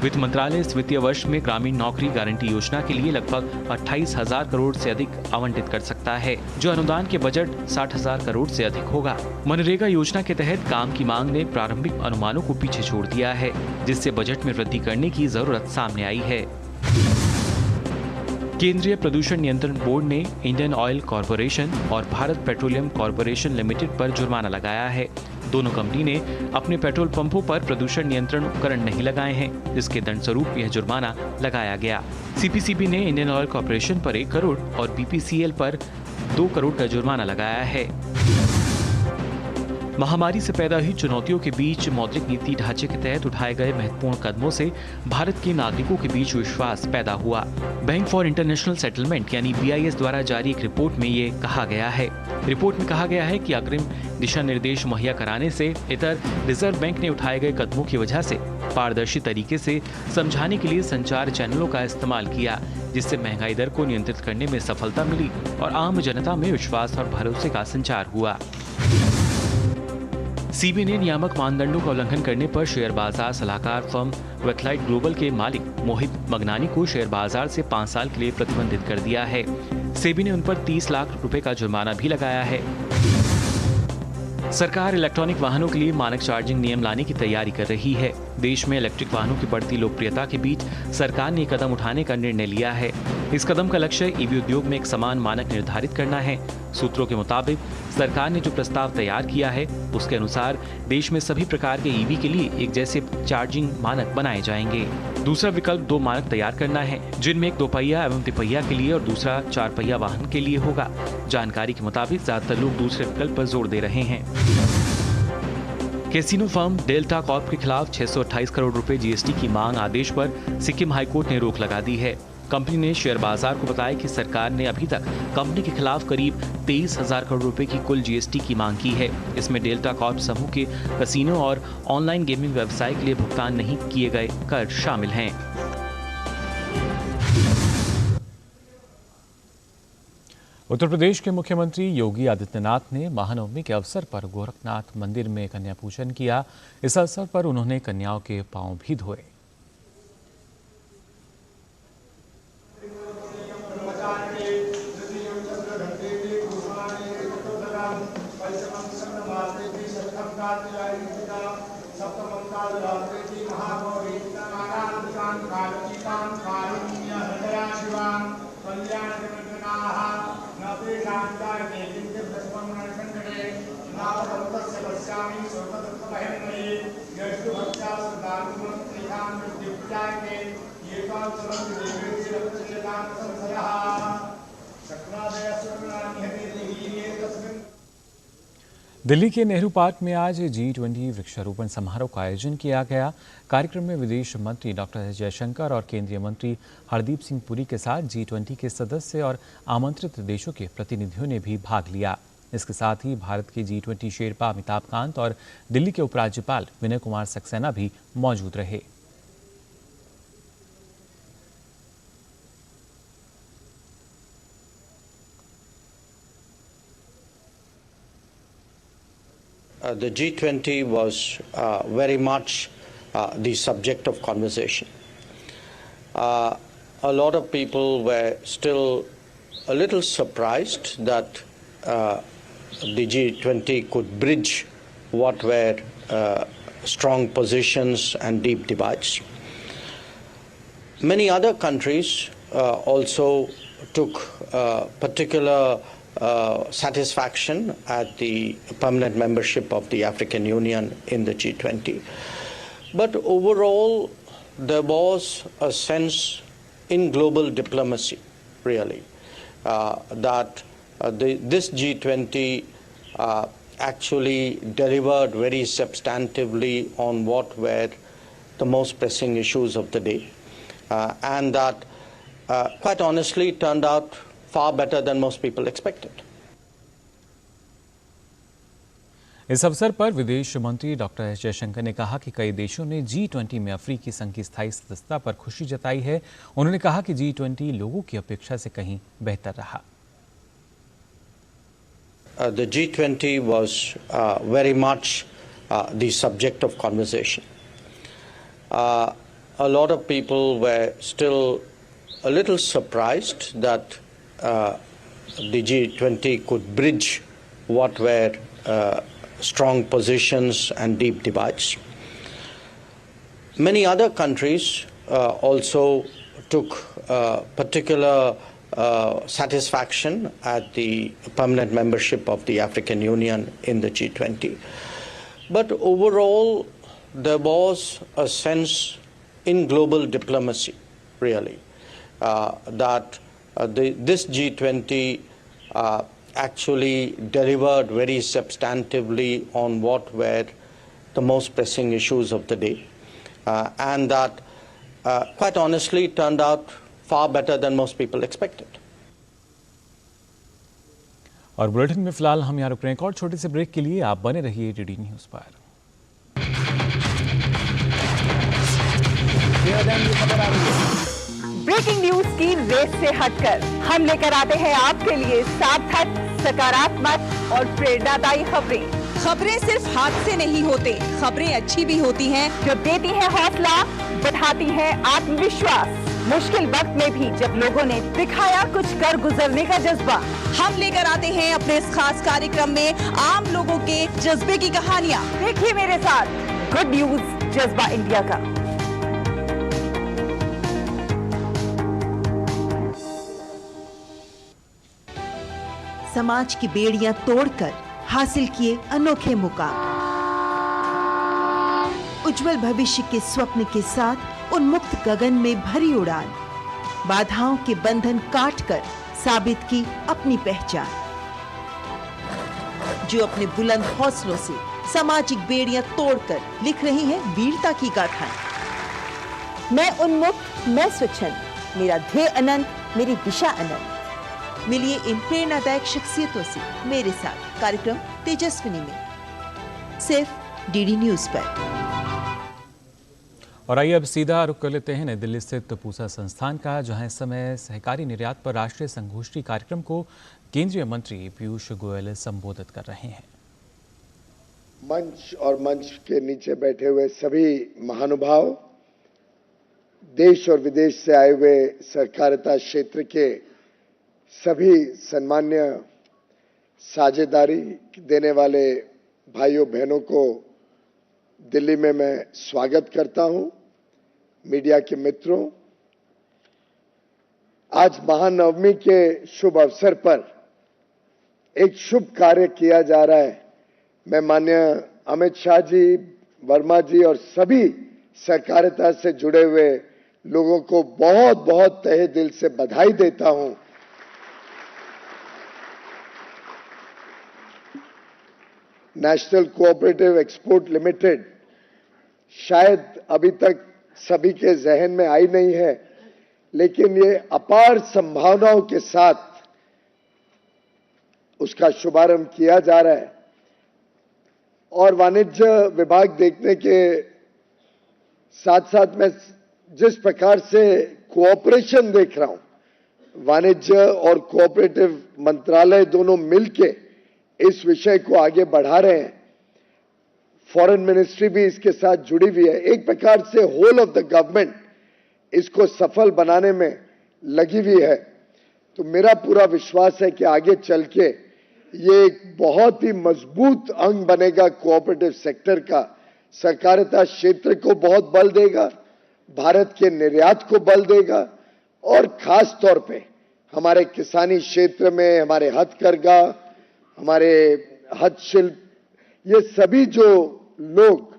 वित्त मंत्रालय इस वित्तीय वर्ष में ग्रामीण नौकरी गारंटी योजना के लिए लगभग 28,000 करोड़ से अधिक आवंटित कर सकता है, जो अनुदान के बजट 60,000 करोड़ से अधिक होगा। मनरेगा योजना के तहत काम की मांग ने प्रारंभिक अनुमानों को पीछे छोड़ दिया है, जिससे बजट में वृद्धि करने की जरूरत सामने आई है। केंद्रीय प्रदूषण नियंत्रण बोर्ड ने इंडियन ऑयल कॉरपोरेशन और भारत पेट्रोलियम कॉरपोरेशन लिमिटेड पर जुर्माना लगाया है। दोनों कंपनी ने अपने पेट्रोल पंपों पर प्रदूषण नियंत्रण उपकरण नहीं लगाए हैं, जिसके दंड स्वरूप यह जुर्माना लगाया गया। CPCB ने इंडियन ऑयल कॉरपोरेशन पर 1 करोड़ और BPCL पर 2 करोड़ का जुर्माना लगाया है। महामारी से पैदा हुई चुनौतियों के बीच मौद्रिक नीति ढांचे के तहत उठाए गए महत्वपूर्ण कदमों से भारत के नागरिकों के बीच विश्वास पैदा हुआ। बैंक फॉर इंटरनेशनल सेटलमेंट यानी BIS द्वारा जारी एक रिपोर्ट में ये कहा गया है। रिपोर्ट में कहा गया है कि अग्रिम दिशा निर्देश मुहैया कराने से इतर रिजर्व बैंक ने उठाए गए कदमों की वजह से पारदर्शी तरीके से समझाने के लिए संचार चैनलों का इस्तेमाल किया, जिससे महंगाई दर को नियंत्रित करने में सफलता मिली और आम जनता में विश्वास और भरोसे का संचार हुआ। सीबी ने नियामक मानदंडों का उल्लंघन करने पर शेयर बाजार सलाहकार फर्म वेथलाइट ग्लोबल के मालिक मोहित मगनानी को शेयर बाजार से 5 साल के लिए प्रतिबंधित कर दिया है। सेबी ने उन पर 30 लाख रुपए का जुर्माना भी लगाया है। सरकार इलेक्ट्रॉनिक वाहनों के लिए मानक चार्जिंग नियम लाने की तैयारी कर रही है। देश में इलेक्ट्रिक वाहनों की बढ़ती लोकप्रियता के बीच सरकार ने कदम उठाने का निर्णय लिया है। इस कदम का लक्ष्य ईवी उद्योग में एक समान मानक निर्धारित करना है। सूत्रों के मुताबिक सरकार ने जो प्रस्ताव तैयार किया है उसके अनुसार देश में सभी प्रकार के ईवी के लिए एक जैसे चार्जिंग मानक बनाए जाएंगे। दूसरा विकल्प 2 मानक तैयार करना है, जिनमें एक 2 पहिया एवं तिपहिया के लिए और दूसरा 4 पहिया वाहन के लिए होगा। जानकारी के मुताबिक ज्यादातर लोग दूसरे विकल्प पर जोर दे रहे हैं। कैसीनो फर्म डेल्टा कॉर्प के खिलाफ 628 करोड़ रुपए GST की मांग आदेश पर सिक्किम हाईकोर्ट ने रोक लगा दी है। कंपनी ने शेयर बाजार को बताया कि सरकार ने अभी तक कंपनी के खिलाफ करीब 23,000 करोड़ रुपए की कुल GST की मांग की है। इसमें डेल्टा कॉर्प समूह के कसिनो और ऑनलाइन गेमिंग व्यवसाय के लिए भुगतान नहीं किए गए कर शामिल हैं। उत्तर प्रदेश के मुख्यमंत्री योगी आदित्यनाथ ने महानवमी के अवसर पर गोरखनाथ मंदिर में कन्या पूजन किया। इस अवसर पर उन्होंने कन्याओं के पांव भी धोए। दिल्ली के नेहरू पार्क में आज G20 वृक्षारोपण समारोह का आयोजन किया गया। कार्यक्रम में विदेश मंत्री डॉक्टर एस जयशंकर और केंद्रीय मंत्री हरदीप सिंह पुरी के साथ G20 के सदस्य और आमंत्रित देशों के प्रतिनिधियों ने भी भाग लिया। इसके साथ ही भारत के G20 शेरपा अमिताभ कांत और दिल्ली के उपराज्यपाल विनय कुमार सक्सेना भी मौजूद रहे। The G20 was very much the subject of conversation. A lot of people were still a little surprised that the G20 could bridge what were strong positions and deep divides. Many other countries also took particular satisfaction at the permanent membership of the African Union in the G20. But overall, there was a sense in global diplomacy, really, that this G20 actually delivered very substantively on what were the most pressing issues of the day, and that, quite honestly, turned out far better than most people expected. इस अवसर पर विदेश मंत्री डॉक्टर एस जयशंकर ने कहा कि कई देशों ने G20 में अफ्रीकी संघ की स्थायी सदस्यता पर खुशी जताई है। उन्होंने कहा कि G20 लोगों की अपेक्षा से कहीं बेहतर रहा। The G20 was very much the subject of conversation. A lot of people were still a little surprised that the G20 could bridge what were strong positions and deep divides. Many other countries also took particular satisfaction at the permanent membership of the African Union in the G20. But overall, there was a sense in global diplomacy, really, that this G20 actually delivered very substantively on what were the most pressing issues of the day, and that quite honestly turned out far better than most people expected. और बुलेटिन में फिलहाल हम यहाँ रुक रहे हैं। एक और छोटे से ब्रेक के लिए आप बने रहिए डीडी न्यूज पर। ब्रेकिंग न्यूज की रेस से हटकर हम लेकर आते हैं आपके लिए सार्थक, सकारात्मक और प्रेरणादायी खबरें। खबरें सिर्फ हाथ से नहीं होते, खबरें अच्छी भी होती हैं जो देती है हौसला, बढ़ाती है आत्मविश्वास। मुश्किल वक्त में भी जब लोगों ने दिखाया कुछ कर गुजरने का जज्बा, हम लेकर आते हैं अपने इस खास कार्यक्रम में आम लोगों के जज्बे की कहानियाँ। देखिए मेरे साथ गुड न्यूज जज्बा इंडिया का। समाज की बेड़ियां तोड़कर हासिल किए अनोखे मुकाम, उज्जवल भविष्य के स्वप्न के साथ उन्मुक्त गगन में भरी उड़ान, बाधाओं के बंधन काटकर साबित की अपनी पहचान, जो अपने बुलंद हौसलों से सामाजिक बेड़ियां तोड़कर लिख रही हैं वीरता की गाथाएं। मैं उन्मुक्त, मैं स्वच्छंद, मेरा ध्येय अनंत, मेरी दिशा अनंत। मिलिए इन प्रेरणादायक शख्सियतों से मेरे साथ कार्यक्रम तेजस्विनी में, सिर्फ डीडी न्यूज पर। और आइए अब सीधा रुख कर लेते हैं नई दिल्ली स्थित पूसा संस्थान का, जहां इस समय सहकारी निर्यात पर राष्ट्रीय संगोष्ठी कार्यक्रम को केंद्रीय मंत्री पीयूष गोयल संबोधित कर रहे हैं। मंच और मंच के नीचे बैठे हुए सभी महानुभाव, देश और विदेश से आए हुए सहकारिता क्षेत्र के सभी सम्मान्य साझेदारी देने वाले भाइयों बहनों को दिल्ली में मैं स्वागत करता हूं। मीडिया के मित्रों, आज महानवमी के शुभ अवसर पर एक शुभ कार्य किया जा रहा है। मैं माननीय अमित शाह जी, वर्मा जी और सभी सहकारिता से जुड़े हुए लोगों को बहुत बहुत तहे दिल से बधाई देता हूं। नेशनल कोऑपरेटिव एक्सपोर्ट लिमिटेड शायद अभी तक सभी के जहन में आई नहीं है, लेकिन ये अपार संभावनाओं के साथ उसका शुभारंभ किया जा रहा है। और वाणिज्य विभाग देखने के साथ साथ मैं जिस प्रकार से कोऑपरेशन देख रहा हूं, वाणिज्य और कोऑपरेटिव मंत्रालय दोनों मिलके इस विषय को आगे बढ़ा रहे हैं। फॉरेन मिनिस्ट्री भी इसके साथ जुड़ी हुई है। एक प्रकार से होल ऑफ द गवर्नमेंट इसको सफल बनाने में लगी हुई है। तो मेरा पूरा विश्वास है कि आगे चल के ये एक बहुत ही मजबूत अंग बनेगा कोऑपरेटिव सेक्टर का, सहकारिता क्षेत्र को बहुत बल देगा, भारत के निर्यात को बल देगा और खास तौर पे हमारे किसानी क्षेत्र में, हमारे हथकरघा, हमारे हस्तशिल्प, ये सभी जो लोग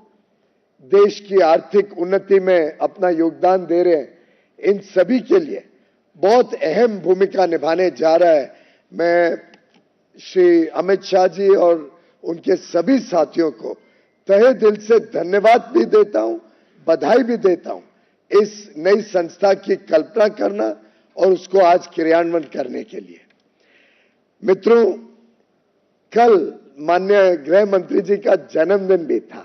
देश की आर्थिक उन्नति में अपना योगदान दे रहे हैं, इन सभी के लिए बहुत अहम भूमिका निभाने जा रहा है। मैं श्री अमित शाह जी और उनके सभी साथियों को तहे दिल से धन्यवाद भी देता हूं, बधाई भी देता हूं इस नई संस्था की कल्पना करना और उसको आज क्रियान्वयन करने के लिए। मित्रों, कल माननीय गृह मंत्री जी का जन्मदिन भी था।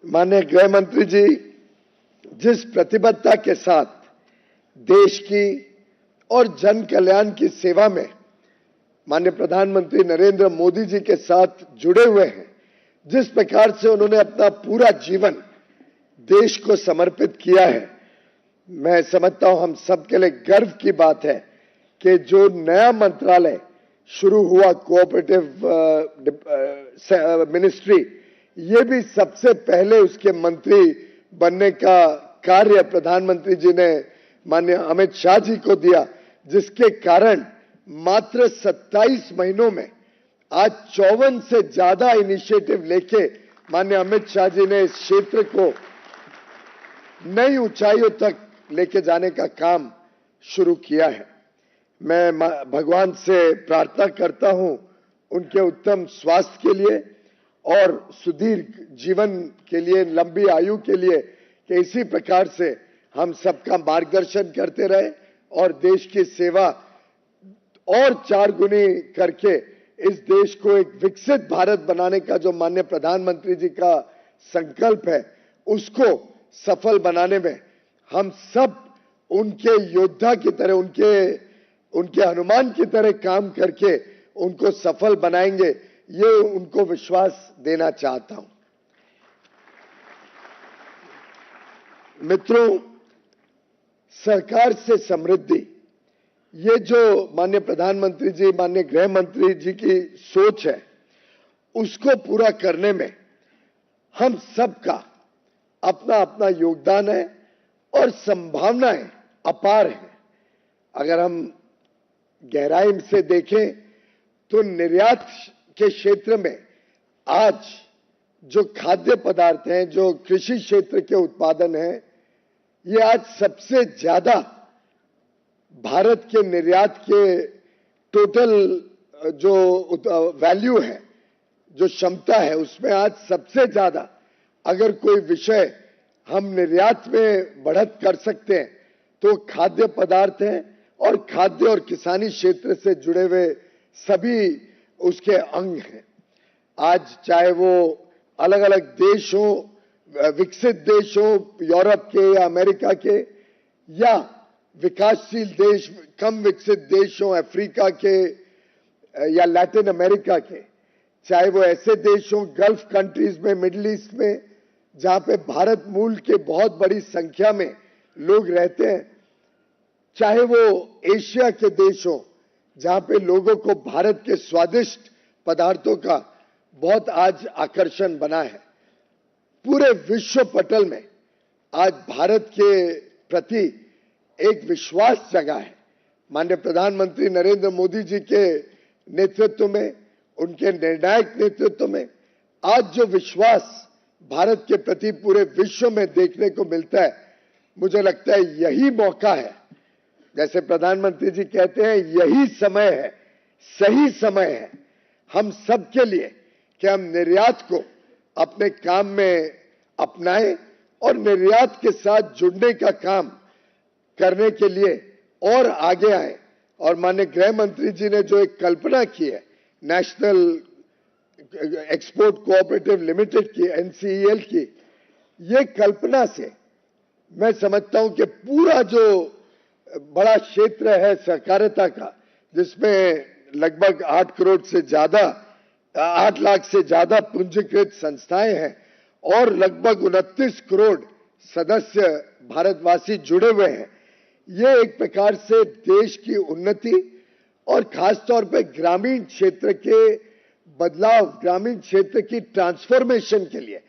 माननीय गृह मंत्री जी जिस प्रतिबद्धता के साथ देश की और जन कल्याण की सेवा में माननीय प्रधानमंत्री नरेंद्र मोदी जी के साथ जुड़े हुए हैं, जिस प्रकार से उन्होंने अपना पूरा जीवन देश को समर्पित किया है, मैं समझता हूं हम सबके लिए गर्व की बात है कि जो नया मंत्रालय शुरू हुआ कोऑपरेटिव मिनिस्ट्री, ये भी सबसे पहले उसके मंत्री बनने का कार्य प्रधानमंत्री जी ने माननीय अमित शाह जी को दिया, जिसके कारण मात्र 27 महीनों में आज 54 से ज्यादा इनिशिएटिव लेके माननीय अमित शाह जी ने इस क्षेत्र को नई ऊंचाइयों तक लेके जाने का काम शुरू किया है। मैं भगवान से प्रार्थना करता हूं उनके उत्तम स्वास्थ्य के लिए और सुदीर्घ जीवन के लिए, लंबी आयु के लिए, कि इसी प्रकार से हम सबका मार्गदर्शन करते रहे और देश की सेवा और 4 गुनी करके इस देश को एक विकसित भारत बनाने का जो माननीय प्रधानमंत्री जी का संकल्प है, उसको सफल बनाने में हम सब उनके योद्धा की तरह, उनके हनुमान की तरह काम करके उनको सफल बनाएंगे, ये उनको विश्वास देना चाहता हूं। मित्रों, सरकार से समृद्धि, ये जो माननीय प्रधानमंत्री जी, माननीय गृह मंत्री जी की सोच है, उसको पूरा करने में हम सबका अपना अपना योगदान है और संभावनाएं अपार हैं। अगर हम गहराई से देखें तो निर्यात के क्षेत्र में आज जो खाद्य पदार्थ हैं, जो कृषि क्षेत्र के उत्पादन हैं, ये आज सबसे ज्यादा भारत के निर्यात के टोटल जो वैल्यू है, जो क्षमता है, उसमें आज सबसे ज्यादा अगर कोई विषय हम निर्यात में बढ़त कर सकते हैं तो खाद्य पदार्थ हैं और खाद्य और किसानी क्षेत्र से जुड़े हुए सभी उसके अंग हैं। आज चाहे वो अलग अलग देश हो, विकसित देश हो, यूरोप के या अमेरिका के, या विकासशील देश, कम विकसित देश हो, अफ्रीका के या लैटिन अमेरिका के, चाहे वो ऐसे देश हो गल्फ कंट्रीज में, मिडिल ईस्ट में, जहां पे भारत मूल के बहुत बड़ी संख्या में लोग रहते हैं, चाहे वो एशिया के देश हो जहां पे लोगों को भारत के स्वादिष्ट पदार्थों का बहुत आज आकर्षण बना है। पूरे विश्व पटल में आज भारत के प्रति एक विश्वास जगा है। माननीय प्रधानमंत्री नरेंद्र मोदी जी के नेतृत्व में, उनके निर्णायक नेतृत्व में आज जो विश्वास भारत के प्रति पूरे विश्व में देखने को मिलता है, मुझे लगता है यही मौका है। जैसे प्रधानमंत्री जी कहते हैं, यही समय है, सही समय है हम सब के लिए कि हम निर्यात को अपने काम में अपनाएं और निर्यात के साथ जुड़ने का काम करने के लिए और आगे आए। और माननीय गृह मंत्री जी ने जो एक कल्पना की है नेशनल एक्सपोर्ट कोऑपरेटिव लिमिटेड की, NCEL की, ये कल्पना से मैं समझता हूं कि पूरा जो बड़ा क्षेत्र है सहकारिता का, जिसमें लगभग 8 करोड़ से ज्यादा, 8 लाख से ज्यादा पूंजीकृत संस्थाएं हैं और लगभग 29 करोड़ सदस्य भारतवासी जुड़े हुए हैं, ये एक प्रकार से देश की उन्नति और खासतौर पे ग्रामीण क्षेत्र के बदलाव, ग्रामीण क्षेत्र की ट्रांसफॉर्मेशन के लिए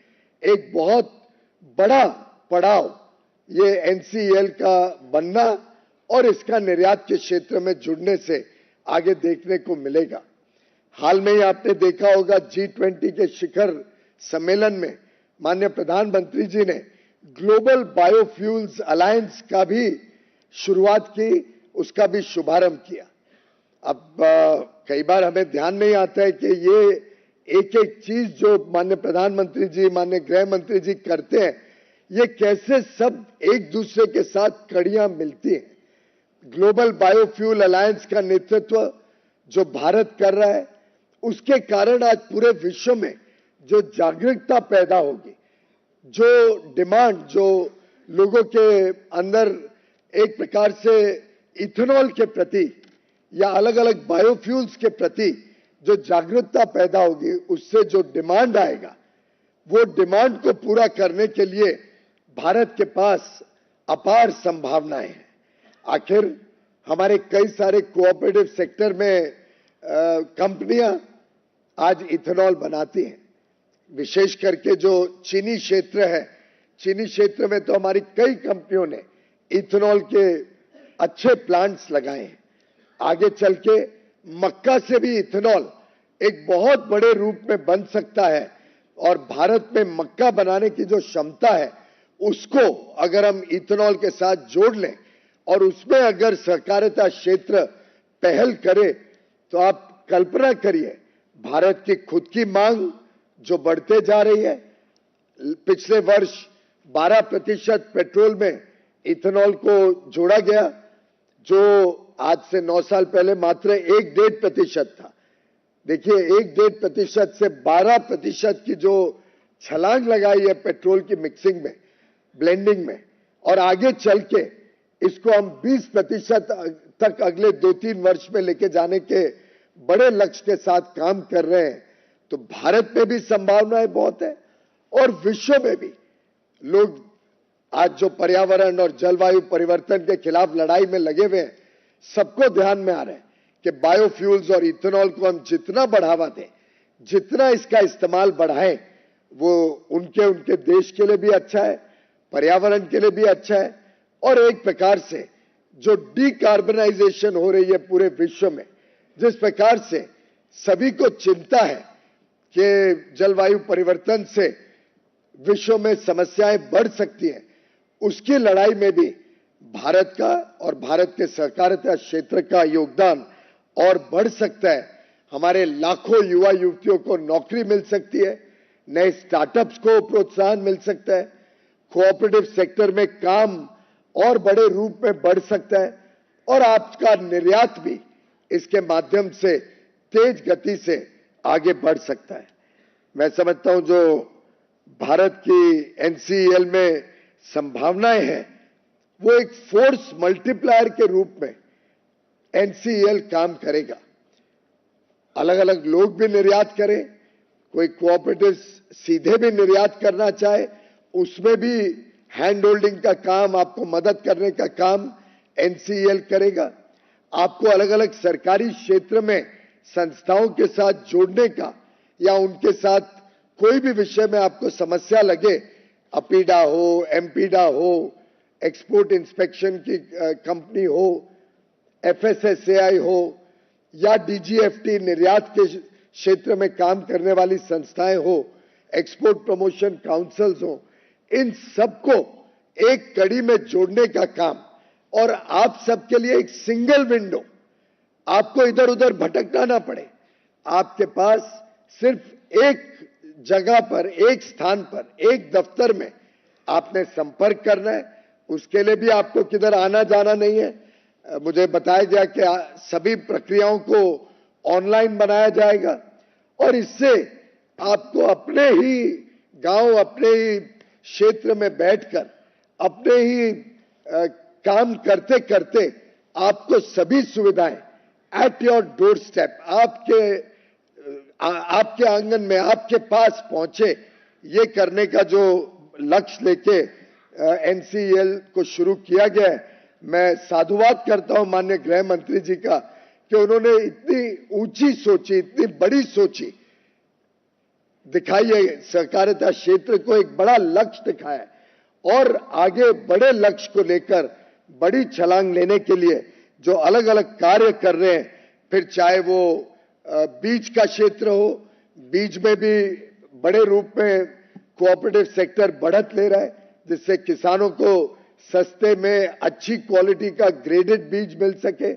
एक बहुत बड़ा पड़ाव ये NCEL का बनना और इसका निर्यात के क्षेत्र में जुड़ने से आगे देखने को मिलेगा। हाल में ही आपने देखा होगा G20 के शिखर सम्मेलन में माननीय प्रधानमंत्री जी ने ग्लोबल बायोफ्यूल्स अलायंस का भी शुरुआत की, उसका भी शुभारंभ किया। अब कई बार हमें ध्यान नहीं आता है कि ये एक एक चीज जो माननीय प्रधानमंत्री जी, माननीय गृह मंत्री जी करते हैं, ये कैसे सब एक दूसरे के साथ कड़ियां मिलती हैं। ग्लोबल बायोफ्यूल अलायंस का नेतृत्व जो भारत कर रहा है, उसके कारण आज पूरे विश्व में जो जागरूकता पैदा होगी, जो डिमांड, जो लोगों के अंदर एक प्रकार से इथेनॉल के प्रति या अलग अलग बायोफ्यूल्स के प्रति जो जागरूकता पैदा होगी, उससे जो डिमांड आएगा, वो डिमांड को पूरा करने के लिए भारत के पास अपार संभावनाएं हैं। आखिर हमारे कई सारे कोऑपरेटिव सेक्टर में कंपनियां आज इथेनॉल बनाती हैं। विशेष करके जो चीनी क्षेत्र है, चीनी क्षेत्र में तो हमारी कई कंपनियों ने इथेनॉल के अच्छे प्लांट्स लगाए हैं। आगे चल के मक्का से भी इथेनॉल एक बहुत बड़े रूप में बन सकता है और भारत में मक्का बनाने की जो क्षमता है उसको अगर हम इथेनॉल के साथ जोड़ लें और उसमें अगर सहकारिता क्षेत्र पहल करे तो आप कल्पना करिए भारत की खुद की मांग जो बढ़ते जा रही है। पिछले वर्ष 12% पेट्रोल में इथेनॉल को जोड़ा गया, जो आज से 9 साल पहले मात्र 1-1.5% था। देखिए 1-1.5% से 12% की जो छलांग लगाई है पेट्रोल की मिक्सिंग में, ब्लेंडिंग में, और आगे चल के इसको हम 20% तक अगले 2-3 वर्ष में लेके जाने के बड़े लक्ष्य के साथ काम कर रहे हैं। तो भारत में भी संभावनाएं बहुत है और विश्व में भी लोग आज जो पर्यावरण और जलवायु परिवर्तन के खिलाफ लड़ाई में लगे हुए हैं, सबको ध्यान में आ रहा है कि बायोफ्यूल्स और इथेनॉल को हम जितना बढ़ावा दें, जितना इसका इस्तेमाल बढ़ाएं, वो उनके देश के लिए भी अच्छा है, पर्यावरण के लिए भी अच्छा है। और एक प्रकार से जो डीकार्बनाइजेशन हो रही है पूरे विश्व में, जिस प्रकार से सभी को चिंता है कि जलवायु परिवर्तन से विश्व में समस्याएं बढ़ सकती हैं, उसकी लड़ाई में भी भारत का और भारत के सहकारिता क्षेत्र का योगदान और बढ़ सकता है। हमारे लाखों युवा युवतियों को नौकरी मिल सकती है, नए स्टार्टअप्स को प्रोत्साहन मिल सकता है, कोऑपरेटिव सेक्टर में काम और बड़े रूप में बढ़ सकता है और आपका निर्यात भी इसके माध्यम से तेज गति से आगे बढ़ सकता है। मैं समझता हूं जो भारत की एनसीईएल में संभावनाएं हैं, वो एक फोर्स मल्टीप्लायर के रूप में एनसीईएल काम करेगा। अलग अलग लोग भी निर्यात करें, कोई कोऑपरेटिव सीधे भी निर्यात करना चाहे, उसमें भी हैंड होल्डिंग का काम, आपको मदद करने का काम एनसीईएल करेगा। आपको अलग अलग सरकारी क्षेत्र में संस्थाओं के साथ जोड़ने का या उनके साथ कोई भी विषय में आपको समस्या लगे, अपीडा हो, एमपीडा हो, एक्सपोर्ट इंस्पेक्शन की कंपनी हो, एफएसएसएआई हो या डीजीएफटी निर्यात के क्षेत्र में काम करने वाली संस्थाएं हो, एक्सपोर्ट प्रमोशन काउंसिल्स हो, इन सबको एक कड़ी में जोड़ने का काम और आप सबके लिए एक सिंगल विंडो, आपको इधर उधर भटकना ना पड़े, आपके पास सिर्फ एक जगह पर, एक स्थान पर, एक दफ्तर में आपने संपर्क करना है। उसके लिए भी आपको किधर आना जाना नहीं है। मुझे बताया गया कि सभी प्रक्रियाओं को ऑनलाइन बनाया जाएगा और इससे आपको अपने ही गांव, अपने ही क्षेत्र में बैठकर अपने ही काम करते करते आपको सभी सुविधाएं एट योर डोर स्टेप, आपके आंगन में, आपके पास पहुंचे, ये करने का जो लक्ष्य लेके एनसीईएल को शुरू किया गया है। मैं साधुवाद करता हूं माननीय गृह मंत्री जी का कि उन्होंने इतनी ऊंची सोची, इतनी बड़ी सोची दिखाई है, सहकारिता क्षेत्र को एक बड़ा लक्ष्य दिखाया है और आगे बड़े लक्ष्य को लेकर बड़ी छलांग लेने के लिए जो अलग अलग कार्य कर रहे हैं, फिर चाहे वो बीज का क्षेत्र हो, बीज में भी बड़े रूप में कोऑपरेटिव सेक्टर बढ़त ले रहा है, जिससे किसानों को सस्ते में अच्छी क्वालिटी का ग्रेडेड बीज मिल सके।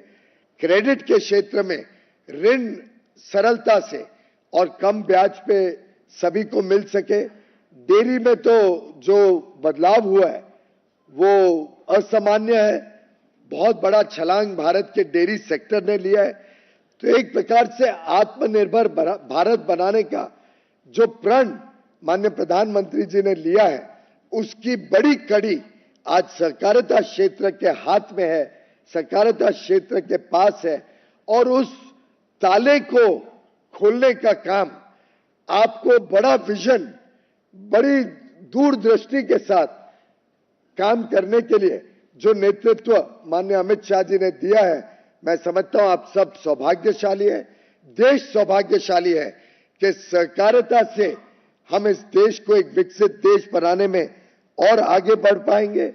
क्रेडिट के क्षेत्र में ऋण सरलता से और कम ब्याज पे सभी को मिल सके। डेयरी में तो जो बदलाव हुआ है वो असामान्य है, बहुत बड़ा छलांग भारत के डेयरी सेक्टर ने लिया है। तो एक प्रकार से आत्मनिर्भर भारत बनाने का जो प्रण माननीय प्रधानमंत्री जी ने लिया है, उसकी बड़ी कड़ी आज सहकारिता क्षेत्र के हाथ में है, सहकारिता क्षेत्र के पास है और उस ताले को खोलने का काम आपको बड़ा विजन, बड़ी दूरदृष्टि के साथ काम करने के लिए जो नेतृत्व माननीय अमित शाह जी ने दिया है, मैं समझता हूं आप सब सौभाग्यशाली है, देश सौभाग्यशाली है कि सहकारिता से हम इस देश को एक विकसित देश बनाने में और आगे बढ़ पाएंगे।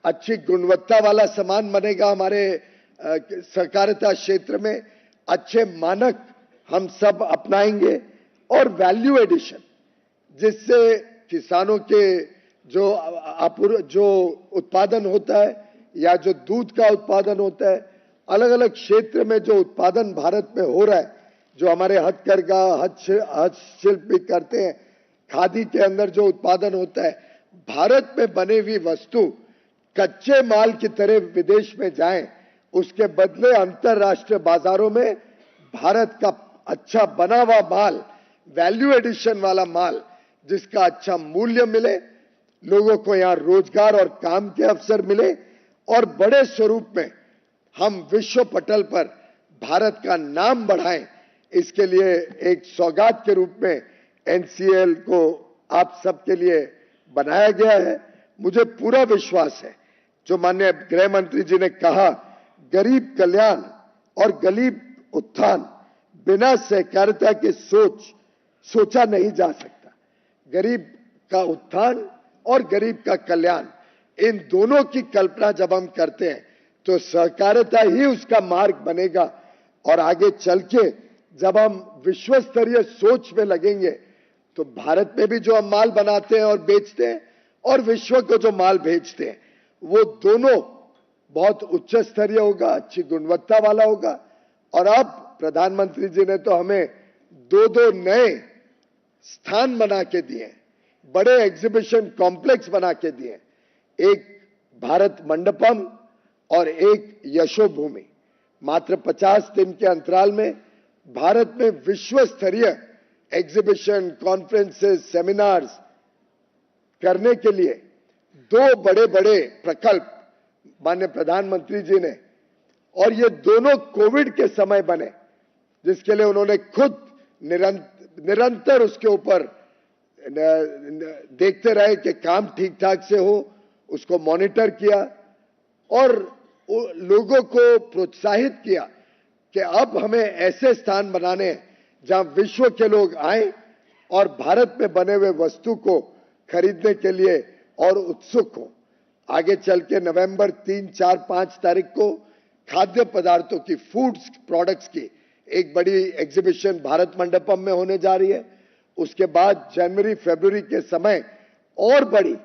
अच्छी गुणवत्ता वाला सामान बनेगा हमारे सहकारिता क्षेत्र में, अच्छे मानक हम सब अपनाएंगे और वैल्यू एडिशन, जिससे किसानों के जो उत्पादन होता है या जो दूध का उत्पादन होता है, अलग अलग क्षेत्र में जो उत्पादन भारत में हो रहा है, जो हमारे हथकरघा हस्तशिल्प भी करते हैं, खादी के अंदर जो उत्पादन होता है, भारत में बनी हुई वस्तु कच्चे माल की तरह विदेश में जाएं, उसके बदले अंतरराष्ट्रीय बाजारों में भारत का अच्छा बना हुआ माल, वैल्यू एडिशन वाला माल, जिसका अच्छा मूल्य मिले, लोगों को यहां रोजगार और काम के अवसर मिले और बड़े स्वरूप में हम विश्व पटल पर भारत का नाम बढ़ाएं, इसके लिए एक सौगात के रूप में एनसीएल को आप सबके लिए बनाया गया है। मुझे पूरा विश्वास है, जो माननीय गृह मंत्री जी ने कहा, गरीब कल्याण और गरीब उत्थान बिना सहकारिता के सोचा नहीं जा सकता। गरीब का उत्थान और गरीब का कल्याण, इन दोनों की कल्पना जब हम करते हैं तो सहकारिता ही उसका मार्ग बनेगा और आगे चल के जब हम विश्व स्तरीय सोच में लगेंगे तो भारत में भी जो हम माल बनाते हैं और बेचते हैं और विश्व को जो माल भेजते हैं, वो दोनों बहुत उच्च स्तरीय होगा, अच्छी गुणवत्ता वाला होगा। और अब प्रधानमंत्री जी ने तो हमें दो नए स्थान बना के दिए, बड़े एग्जीबिशन कॉम्प्लेक्स बना के दिए, एक भारत मंडपम और एक यशोभूमि। मात्र 50 दिन के अंतराल में भारत में विश्व स्तरीय एग्जीबिशन, कॉन्फ्रेंसेस, सेमिनार्स करने के लिए 2 बड़े प्रकल्प माननीय प्रधानमंत्री जी ने, और ये दोनों कोविड के समय बने, जिसके लिए उन्होंने खुद निरंतर उसके ऊपर देखते रहे कि काम ठीक ठाक से हो, उसको मॉनिटर किया और लोगों को प्रोत्साहित किया कि अब हमें ऐसे स्थान बनाने हैं जहां विश्व के लोग आए और भारत में बने हुए वस्तु को खरीदने के लिए और उत्सुक हो। आगे चल के नवंबर 3, 4, 5 तारीख को खाद्य पदार्थों की, फूड्स प्रोडक्ट्स की एक बड़ी एग्जीबिशन भारत मंडपम में होने जा रही है। उसके बाद जनवरी फरवरी के समय और बड़ी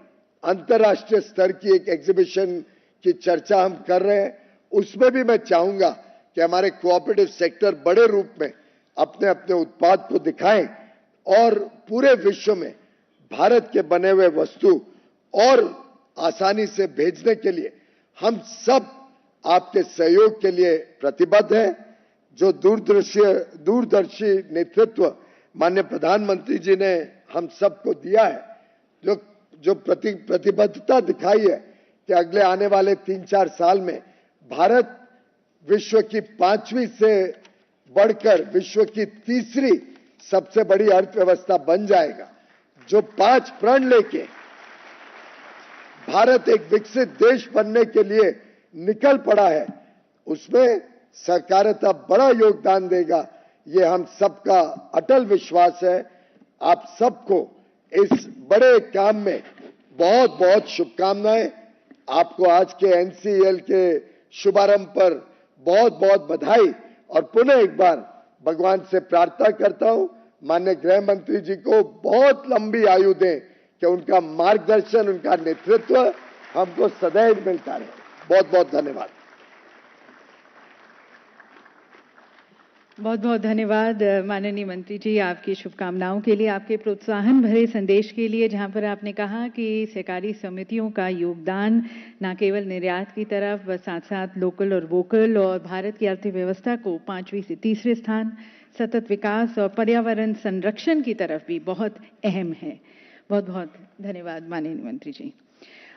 अंतर्राष्ट्रीय स्तर की एक एग्जीबिशन की चर्चा हम कर रहे हैं। उसमें भी मैं चाहूंगा कि हमारे कोऑपरेटिव सेक्टर बड़े रूप में अपने अपने उत्पाद को दिखाएं और पूरे विश्व में भारत के बने हुए वस्तु और आसानी से भेजने के लिए हम सब आपके सहयोग के लिए प्रतिबद्ध हैं। जो दूरदर्शी नेतृत्व माननीय प्रधानमंत्री जी ने हम सबको दिया है, जो प्रतिबद्धता दिखाई है कि अगले आने वाले 3-4 साल में भारत विश्व की 5वीं से बढ़कर विश्व की 3री सबसे बड़ी अर्थव्यवस्था बन जाएगा। जो 5 प्रण लेके भारत एक विकसित देश बनने के लिए निकल पड़ा है, उसमें सहकारिता बड़ा योगदान देगा, ये हम सबका अटल विश्वास है। आप सबको इस बड़े काम में बहुत बहुत शुभकामनाएं। आपको आज के एनसीएल के शुभारंभ पर बहुत बहुत बधाई और पुनः एक बार भगवान से प्रार्थना करता हूं माननीय गृह मंत्री जी को बहुत लंबी आयु दें कि उनका मार्गदर्शन, उनका नेतृत्व हमको सदैव मिलता रहे। बहुत बहुत धन्यवाद। बहुत बहुत धन्यवाद माननीय मंत्री जी, आपकी शुभकामनाओं के लिए, आपके प्रोत्साहन भरे संदेश के लिए, जहां पर आपने कहा कि सहकारी समितियों का योगदान न केवल निर्यात की तरफ, साथ साथ लोकल और वोकल और भारत की अर्थव्यवस्था को 5वीं से 3रे स्थान, सतत विकास और पर्यावरण संरक्षण की तरफ भी बहुत अहम है। बहुत बहुत धन्यवाद माननीय मंत्री जी।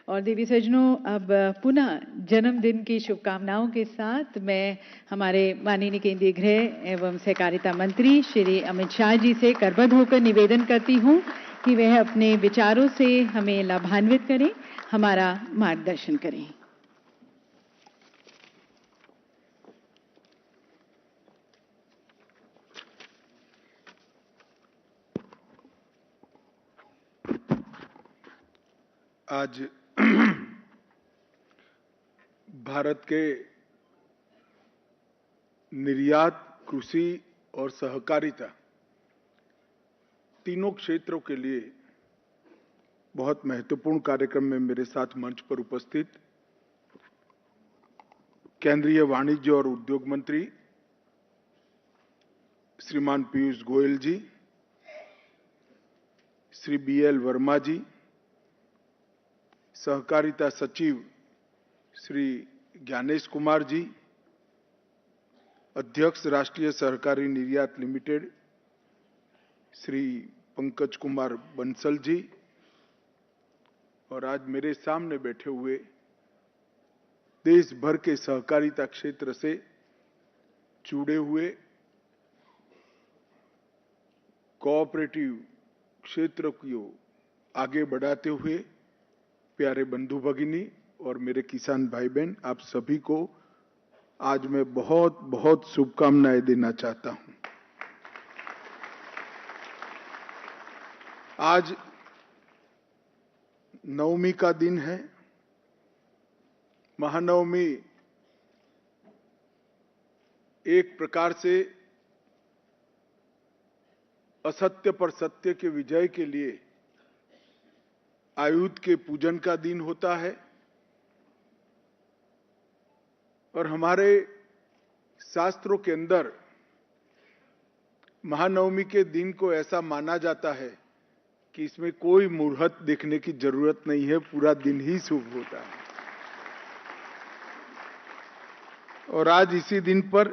और देवी सज्जनों, अब पुनः जन्मदिन की शुभकामनाओं के साथ मैं हमारे माननीय केंद्रीय गृह एवं सहकारिता मंत्री श्री अमित शाह जी से करबद्ध होकर निवेदन करती हूं कि वह अपने विचारों से हमें लाभान्वित करें, हमारा मार्गदर्शन करें। आज भारत के निर्यात, कृषि और सहकारिता तीनों क्षेत्रों के लिए बहुत महत्वपूर्ण कार्यक्रम में मेरे साथ मंच पर उपस्थित केंद्रीय वाणिज्य और उद्योग मंत्री श्रीमान पीयूष गोयल जी, श्री BL वर्मा जी, सहकारिता सचिव श्री ज्ञानेश कुमार जी, अध्यक्ष राष्ट्रीय सहकारी निर्यात लिमिटेड श्री पंकज कुमार बंसल जी, और आज मेरे सामने बैठे हुए देश भर के सहकारिता क्षेत्र से जुड़े हुए कोऑपरेटिव क्षेत्र को आगे बढ़ाते हुए प्यारे बंधु भगिनी और मेरे किसान भाई बहन, आप सभी को आज मैं बहुत बहुत शुभकामनाएं देना चाहता हूं। आज नवमी का दिन है। महानवमी एक प्रकार से असत्य पर सत्य के विजय के लिए आयुध के पूजन का दिन होता है और हमारे शास्त्रों के अंदर महानवमी के दिन को ऐसा माना जाता है कि इसमें कोई मुहूर्त देखने की जरूरत नहीं है, पूरा दिन ही शुभ होता है। और आज इसी दिन पर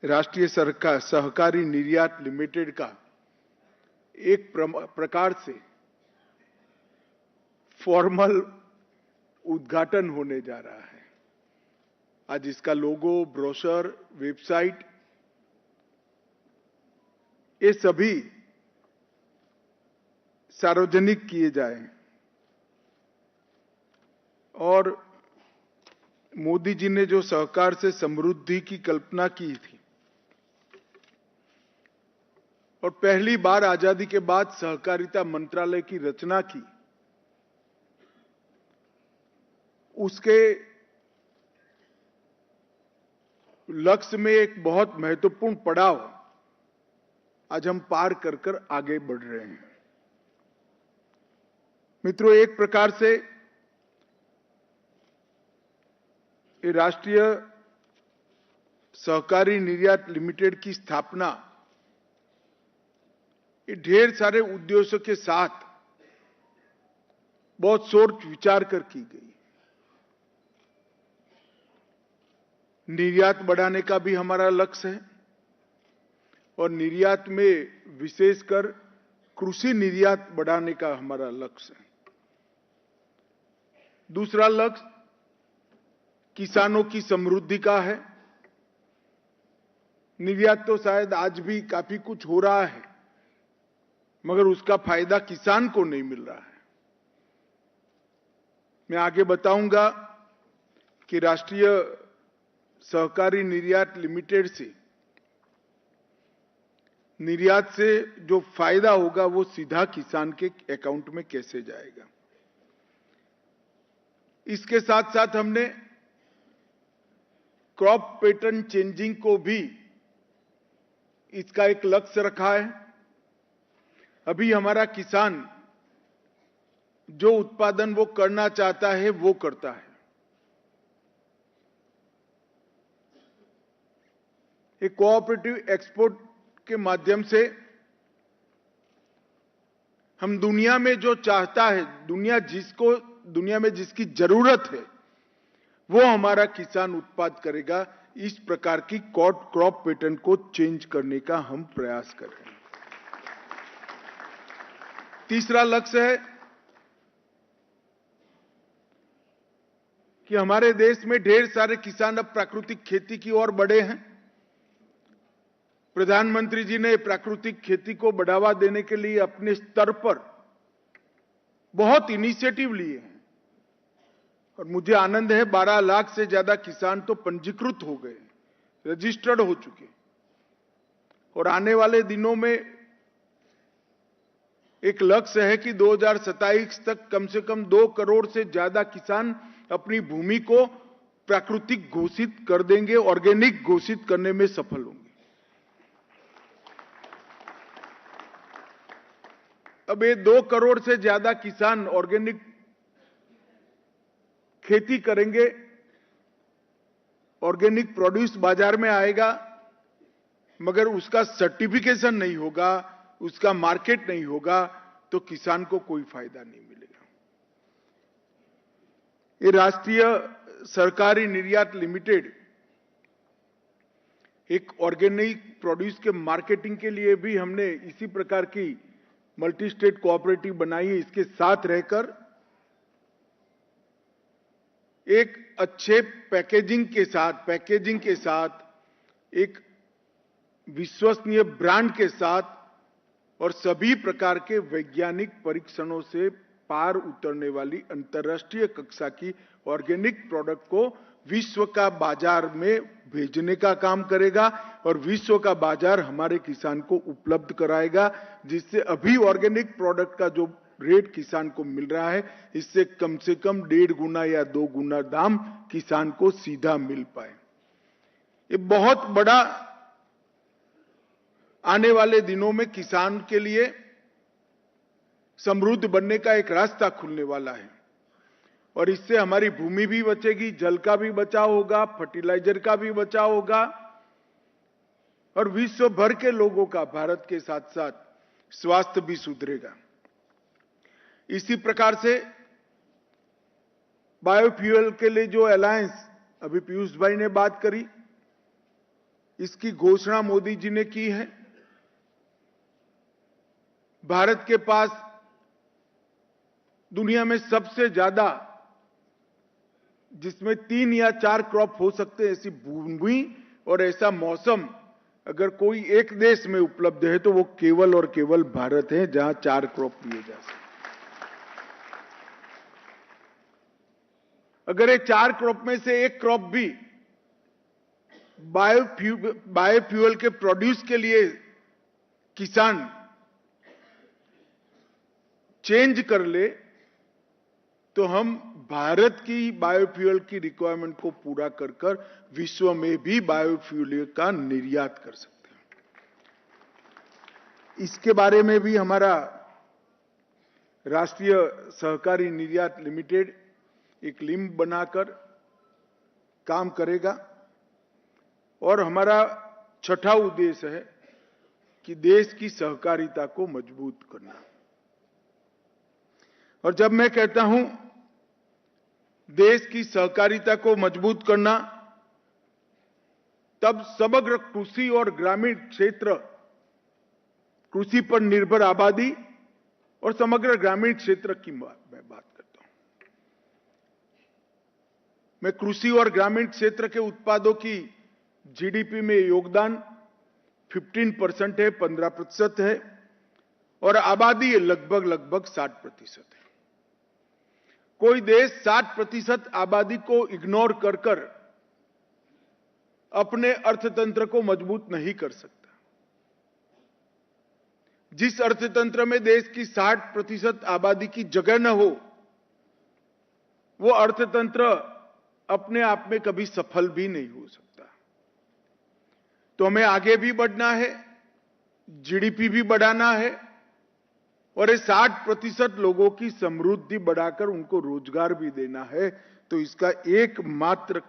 राष्ट्रीय सहकारी निर्यात लिमिटेड का एक प्रकार से फॉर्मल उद्घाटन होने जा रहा है। आज इसका लोगो, ब्रोशर, वेबसाइट, ये सभी सार्वजनिक किए जाए और मोदी जी ने जो सहकार से समृद्धि की कल्पना की थी और पहली बार आजादी के बाद सहकारिता मंत्रालय की रचना की, उसके लक्ष्य में एक बहुत महत्वपूर्ण पड़ाव आज हम पार कर कर आगे बढ़ रहे हैं। मित्रों, एक प्रकार से ये राष्ट्रीय सहकारी निर्यात लिमिटेड की स्थापना ये ढेर सारे उद्देश्यों के साथ बहुत सोच विचार कर की गई। निर्यात बढ़ाने का भी हमारा लक्ष्य है और निर्यात में विशेषकर कृषि निर्यात बढ़ाने का हमारा लक्ष्य है। दूसरा लक्ष्य किसानों की समृद्धि का है। निर्यात तो शायद आज भी काफी कुछ हो रहा है, मगर उसका फायदा किसान को नहीं मिल रहा है। मैं आगे बताऊंगा कि राष्ट्रीय सहकारी निर्यात लिमिटेड से निर्यात से जो फायदा होगा वो सीधा किसान के अकाउंट में कैसे जाएगा। इसके साथ साथ हमने क्रॉप पैटर्न चेंजिंग को भी इसका एक लक्ष्य रखा है। अभी हमारा किसान जो उत्पादन वो करना चाहता है वो करता है। एक कोऑपरेटिव एक्सपोर्ट के माध्यम से हम दुनिया में जो चाहता है, दुनिया में जिसकी जरूरत है वो हमारा किसान उत्पाद करेगा। इस प्रकार की क्रॉप पैटर्न को चेंज करने का हम प्रयास कर रहे हैं। तीसरा लक्ष्य है कि हमारे देश में ढेर सारे किसान अब प्राकृतिक खेती की ओर बढ़े हैं। प्रधानमंत्री जी ने प्राकृतिक खेती को बढ़ावा देने के लिए अपने स्तर पर बहुत इनिशिएटिव लिए हैं और मुझे आनंद है 12 लाख से ज्यादा किसान तो पंजीकृत हो गए, रजिस्टर्ड हो चुके और आने वाले दिनों में एक लक्ष्य है कि 2027 तक कम से कम 2 करोड़ से ज्यादा किसान अपनी भूमि को प्राकृतिक घोषित कर देंगे, ऑर्गेनिक घोषित करने में सफल होंगे। अब ये 2 करोड़ से ज्यादा किसान ऑर्गेनिक खेती करेंगे, ऑर्गेनिक प्रोड्यूस बाजार में आएगा, मगर उसका सर्टिफिकेशन नहीं होगा, उसका मार्केट नहीं होगा, तो किसान को कोई फायदा नहीं मिलेगा। ये राष्ट्रीय सहकारी निर्यात लिमिटेड एक ऑर्गेनिक प्रोड्यूस के मार्केटिंग के लिए भी हमने इसी प्रकार की मल्टी स्टेट कोऑपरेटिव बनाई है। इसके साथ रहकर एक अच्छे पैकेजिंग के साथ एक विश्वसनीय ब्रांड के साथ और सभी प्रकार के वैज्ञानिक परीक्षणों से पार उतरने वाली अंतर्राष्ट्रीय कक्षा की ऑर्गेनिक प्रोडक्ट को विश्व का बाजार में भेजने का काम करेगा और विश्व का बाजार हमारे किसान को उपलब्ध कराएगा, जिससे अभी ऑर्गेनिक प्रोडक्ट का जो रेट किसान को मिल रहा है, इससे कम से कम 1.5 गुना या 2 गुना दाम किसान को सीधा मिल पाए। ये बहुत बड़ा आने वाले दिनों में किसान के लिए समृद्ध बनने का एक रास्ता खुलने वाला है और इससे हमारी भूमि भी बचेगी, जल का भी बचाव होगा, फर्टिलाइजर का भी बचाव होगा और विश्व भर के लोगों का भारत के साथ साथ स्वास्थ्य भी सुधरेगा। इसी प्रकार से बायोफ्यूल के लिए जो अलायंस अभी पीयूष भाई ने बात करी, इसकी घोषणा मोदी जी ने की है। भारत के पास दुनिया में सबसे ज्यादा, जिसमें 3 या 4 क्रॉप हो सकते हैं, ऐसी भूमि और ऐसा मौसम अगर कोई एक देश में उपलब्ध है तो वो केवल और केवल भारत है, जहां 4 क्रॉप लिए जा सकते। अगर ये 4 क्रॉप में से एक क्रॉप भी बायोफ्यूल के प्रोड्यूस के लिए किसान चेंज कर ले तो हम भारत की बायोफ्यूल की रिक्वायरमेंट को पूरा कर कर विश्व में भी बायोफ्यूल का निर्यात कर सकते हैं। इसके बारे में भी हमारा राष्ट्रीय सहकारी निर्यात लिमिटेड एक लिंक बनाकर काम करेगा और हमारा छठा उद्देश्य है कि देश की सहकारिता को मजबूत करना। और जब मैं कहता हूं देश की सहकारिता को मजबूत करना, तब समग्र कृषि और ग्रामीण क्षेत्र, कृषि पर निर्भर आबादी और समग्र ग्रामीण क्षेत्र की मैं बात करता हूं। मैं कृषि और ग्रामीण क्षेत्र के उत्पादों की जीडीपी में योगदान 15% है, 15% है और आबादी लगभग 60% है। कोई देश 60% आबादी को इग्नोर कर अपने अर्थतंत्र को मजबूत नहीं कर सकता। जिस अर्थतंत्र में देश की 60% आबादी की जगह न हो, वो अर्थतंत्र अपने आप में कभी सफल भी नहीं हो सकता। तो हमें आगे भी बढ़ना है, जीडीपी भी बढ़ाना है और ये 60% लोगों की समृद्धि बढ़ाकर उनको रोजगार भी देना है। तो इसका एकमात्र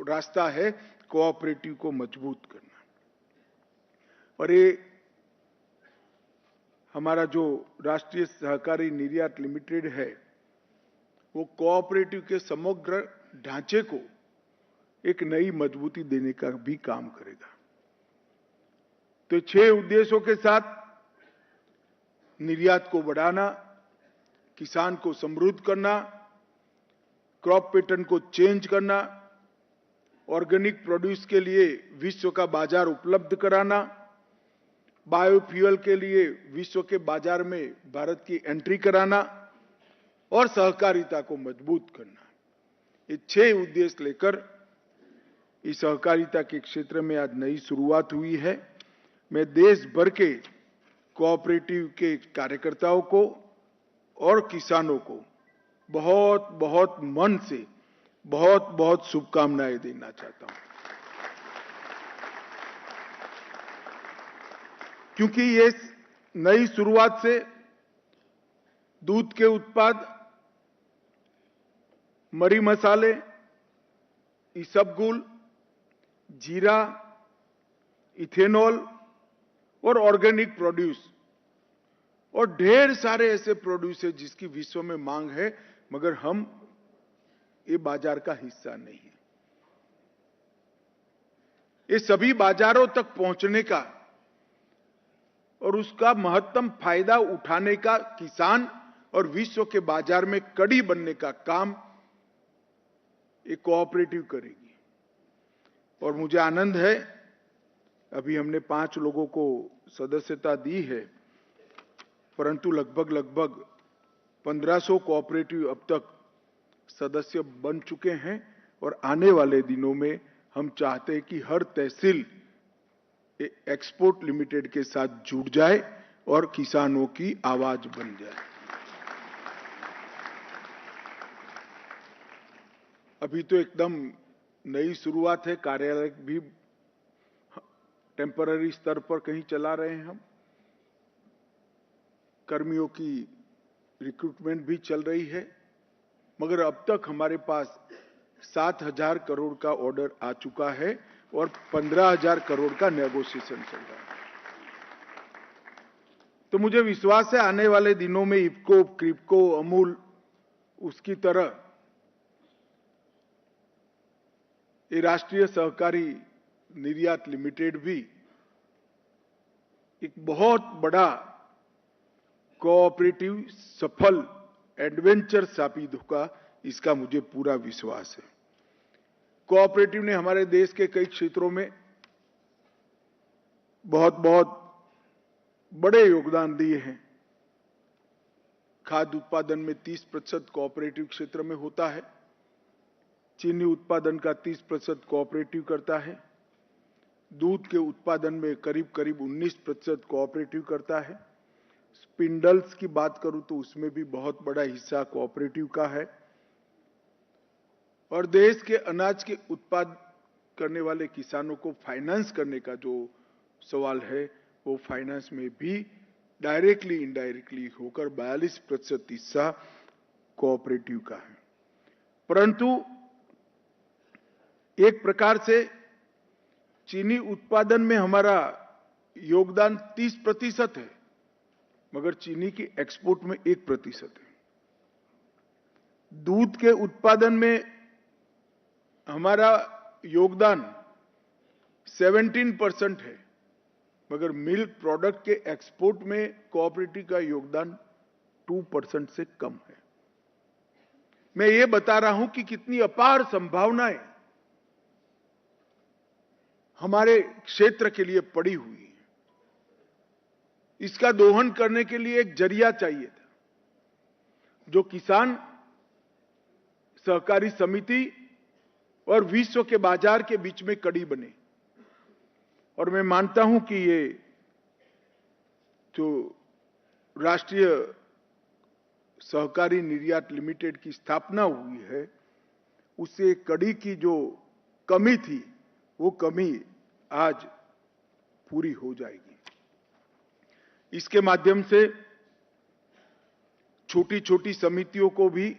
रास्ता है कोऑपरेटिव को मजबूत करना। और ये हमारा जो राष्ट्रीय सहकारी निर्यात लिमिटेड है, वो कोऑपरेटिव के समग्र ढांचे को एक नई मजबूती देने का भी काम करेगा। तो 6 उद्देश्यों के साथ निर्यात को बढ़ाना, किसान को समृद्ध करना, क्रॉप पैटर्न को चेंज करना, ऑर्गेनिक प्रोड्यूस के लिए विश्व का बाजार उपलब्ध कराना, बायोफ्यूल के लिए विश्व के बाजार में भारत की एंट्री कराना और सहकारिता को मजबूत करना। ये 6 उद्देश्य लेकर इस सहकारिता के क्षेत्र में आज नई शुरुआत हुई है। मैं देश भर के कोऑपरेटिव के कार्यकर्ताओं को और किसानों को बहुत बहुत मन से बहुत बहुत शुभकामनाएं देना चाहता हूं, क्योंकि ये नई शुरुआत से दूध के उत्पाद, मरी मसाले, इसबगुल, जीरा, इथेनॉल और ऑर्गेनिक प्रोड्यूस और ढेर सारे ऐसे प्रोड्यूस है जिसकी विश्व में मांग है, मगर हम ये बाजार का हिस्सा नहीं है। ये सभी बाजारों तक पहुंचने का और उसका महत्तम फायदा उठाने का किसान और विश्व के बाजार में कड़ी बनने का काम एक कोऑपरेटिव करेगी। और मुझे आनंद है, अभी हमने 5 लोगों को सदस्यता दी है, परंतु लगभग 1500 कोऑपरेटिव अब तक सदस्य बन चुके हैं और आने वाले दिनों में हम चाहते हैं कि हर तहसील एक्सपोर्ट लिमिटेड के साथ जुड़ जाए और किसानों की आवाज बन जाए। अभी तो एकदम नई शुरुआत है, कार्यालय भी टेम्पररी स्तर पर कहीं चला रहे हैं हम, कर्मियों की रिक्रूटमेंट भी चल रही है, मगर अब तक हमारे पास 7,000 करोड़ का ऑर्डर आ चुका है और 15,000 करोड़ का नेगोशिएशन चल रहा है। तो मुझे विश्वास है आने वाले दिनों में इफको, क्रिप्को, अमूल उसकी तरह ये राष्ट्रीय सहकारी निर्यात लिमिटेड भी एक बहुत बड़ा कोऑपरेटिव सफल एडवेंचर साबित होगा, इसका मुझे पूरा विश्वास है। कोऑपरेटिव ने हमारे देश के कई क्षेत्रों में बहुत बड़े योगदान दिए हैं। खाद्य उत्पादन में 30% कोऑपरेटिव क्षेत्र में होता है, चीनी उत्पादन का 30% कोऑपरेटिव करता है, दूध के उत्पादन में करीब 19% कोऑपरेटिव करता है, स्पिंडल्स की बात करूं तो उसमें भी बहुत बड़ा हिस्सा कोऑपरेटिव का है, और देश के अनाज के उत्पाद करने वाले किसानों को फाइनेंस करने का जो सवाल है, वो फाइनेंस में भी डायरेक्टली इनडायरेक्टली होकर 42% हिस्सा कोऑपरेटिव का है। परंतु एक प्रकार से चीनी उत्पादन में हमारा योगदान 30% है, मगर चीनी की एक्सपोर्ट में 1% है। दूध के उत्पादन में हमारा योगदान 17% है, मगर मिल्क प्रोडक्ट के एक्सपोर्ट में कोऑपरेटिव का योगदान 2% से कम है। मैं ये बता रहा हूं कि कितनी अपार संभावनाएं हमारे क्षेत्र के लिए पड़ी हुई है। इसका दोहन करने के लिए एक जरिया चाहिए था, जो किसान, सहकारी समिति और विश्व के बाजार के बीच में कड़ी बने। और मैं मानता हूं कि ये जो राष्ट्रीय सहकारी निर्यात लिमिटेड की स्थापना हुई है, उससे कड़ी की जो कमी थी, वो कमी आज पूरी हो जाएगी। इसके माध्यम से छोटी छोटी समितियों को भी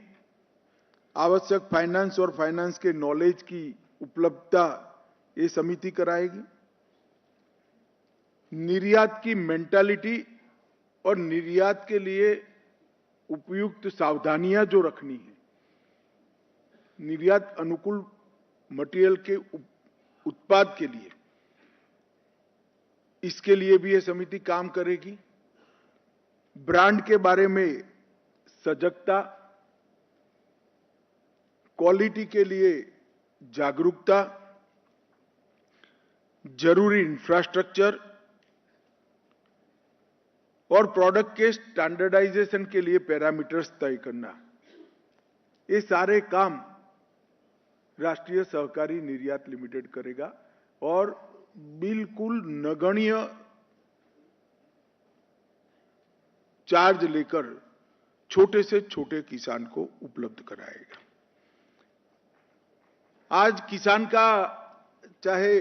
आवश्यक फाइनेंस और फाइनेंस के नॉलेज की उपलब्धता ये समिति कराएगी। निर्यात की मेंटालिटी और निर्यात के लिए उपयुक्त सावधानियां जो रखनी है, निर्यात अनुकूल मटेरियल के उत्पाद के लिए, इसके लिए भी यह समिति काम करेगी। ब्रांड के बारे में सजगता, क्वालिटी के लिए जागरूकता, जरूरी इंफ्रास्ट्रक्चर और प्रोडक्ट के स्टैंडर्डाइजेशन के लिए पैरामीटर्स तय करना, ये सारे काम राष्ट्रीय सहकारी निर्यात लिमिटेड करेगा और बिल्कुल नगण्य चार्ज लेकर छोटे से छोटे किसान को उपलब्ध कराएगा। आज किसान का चाहे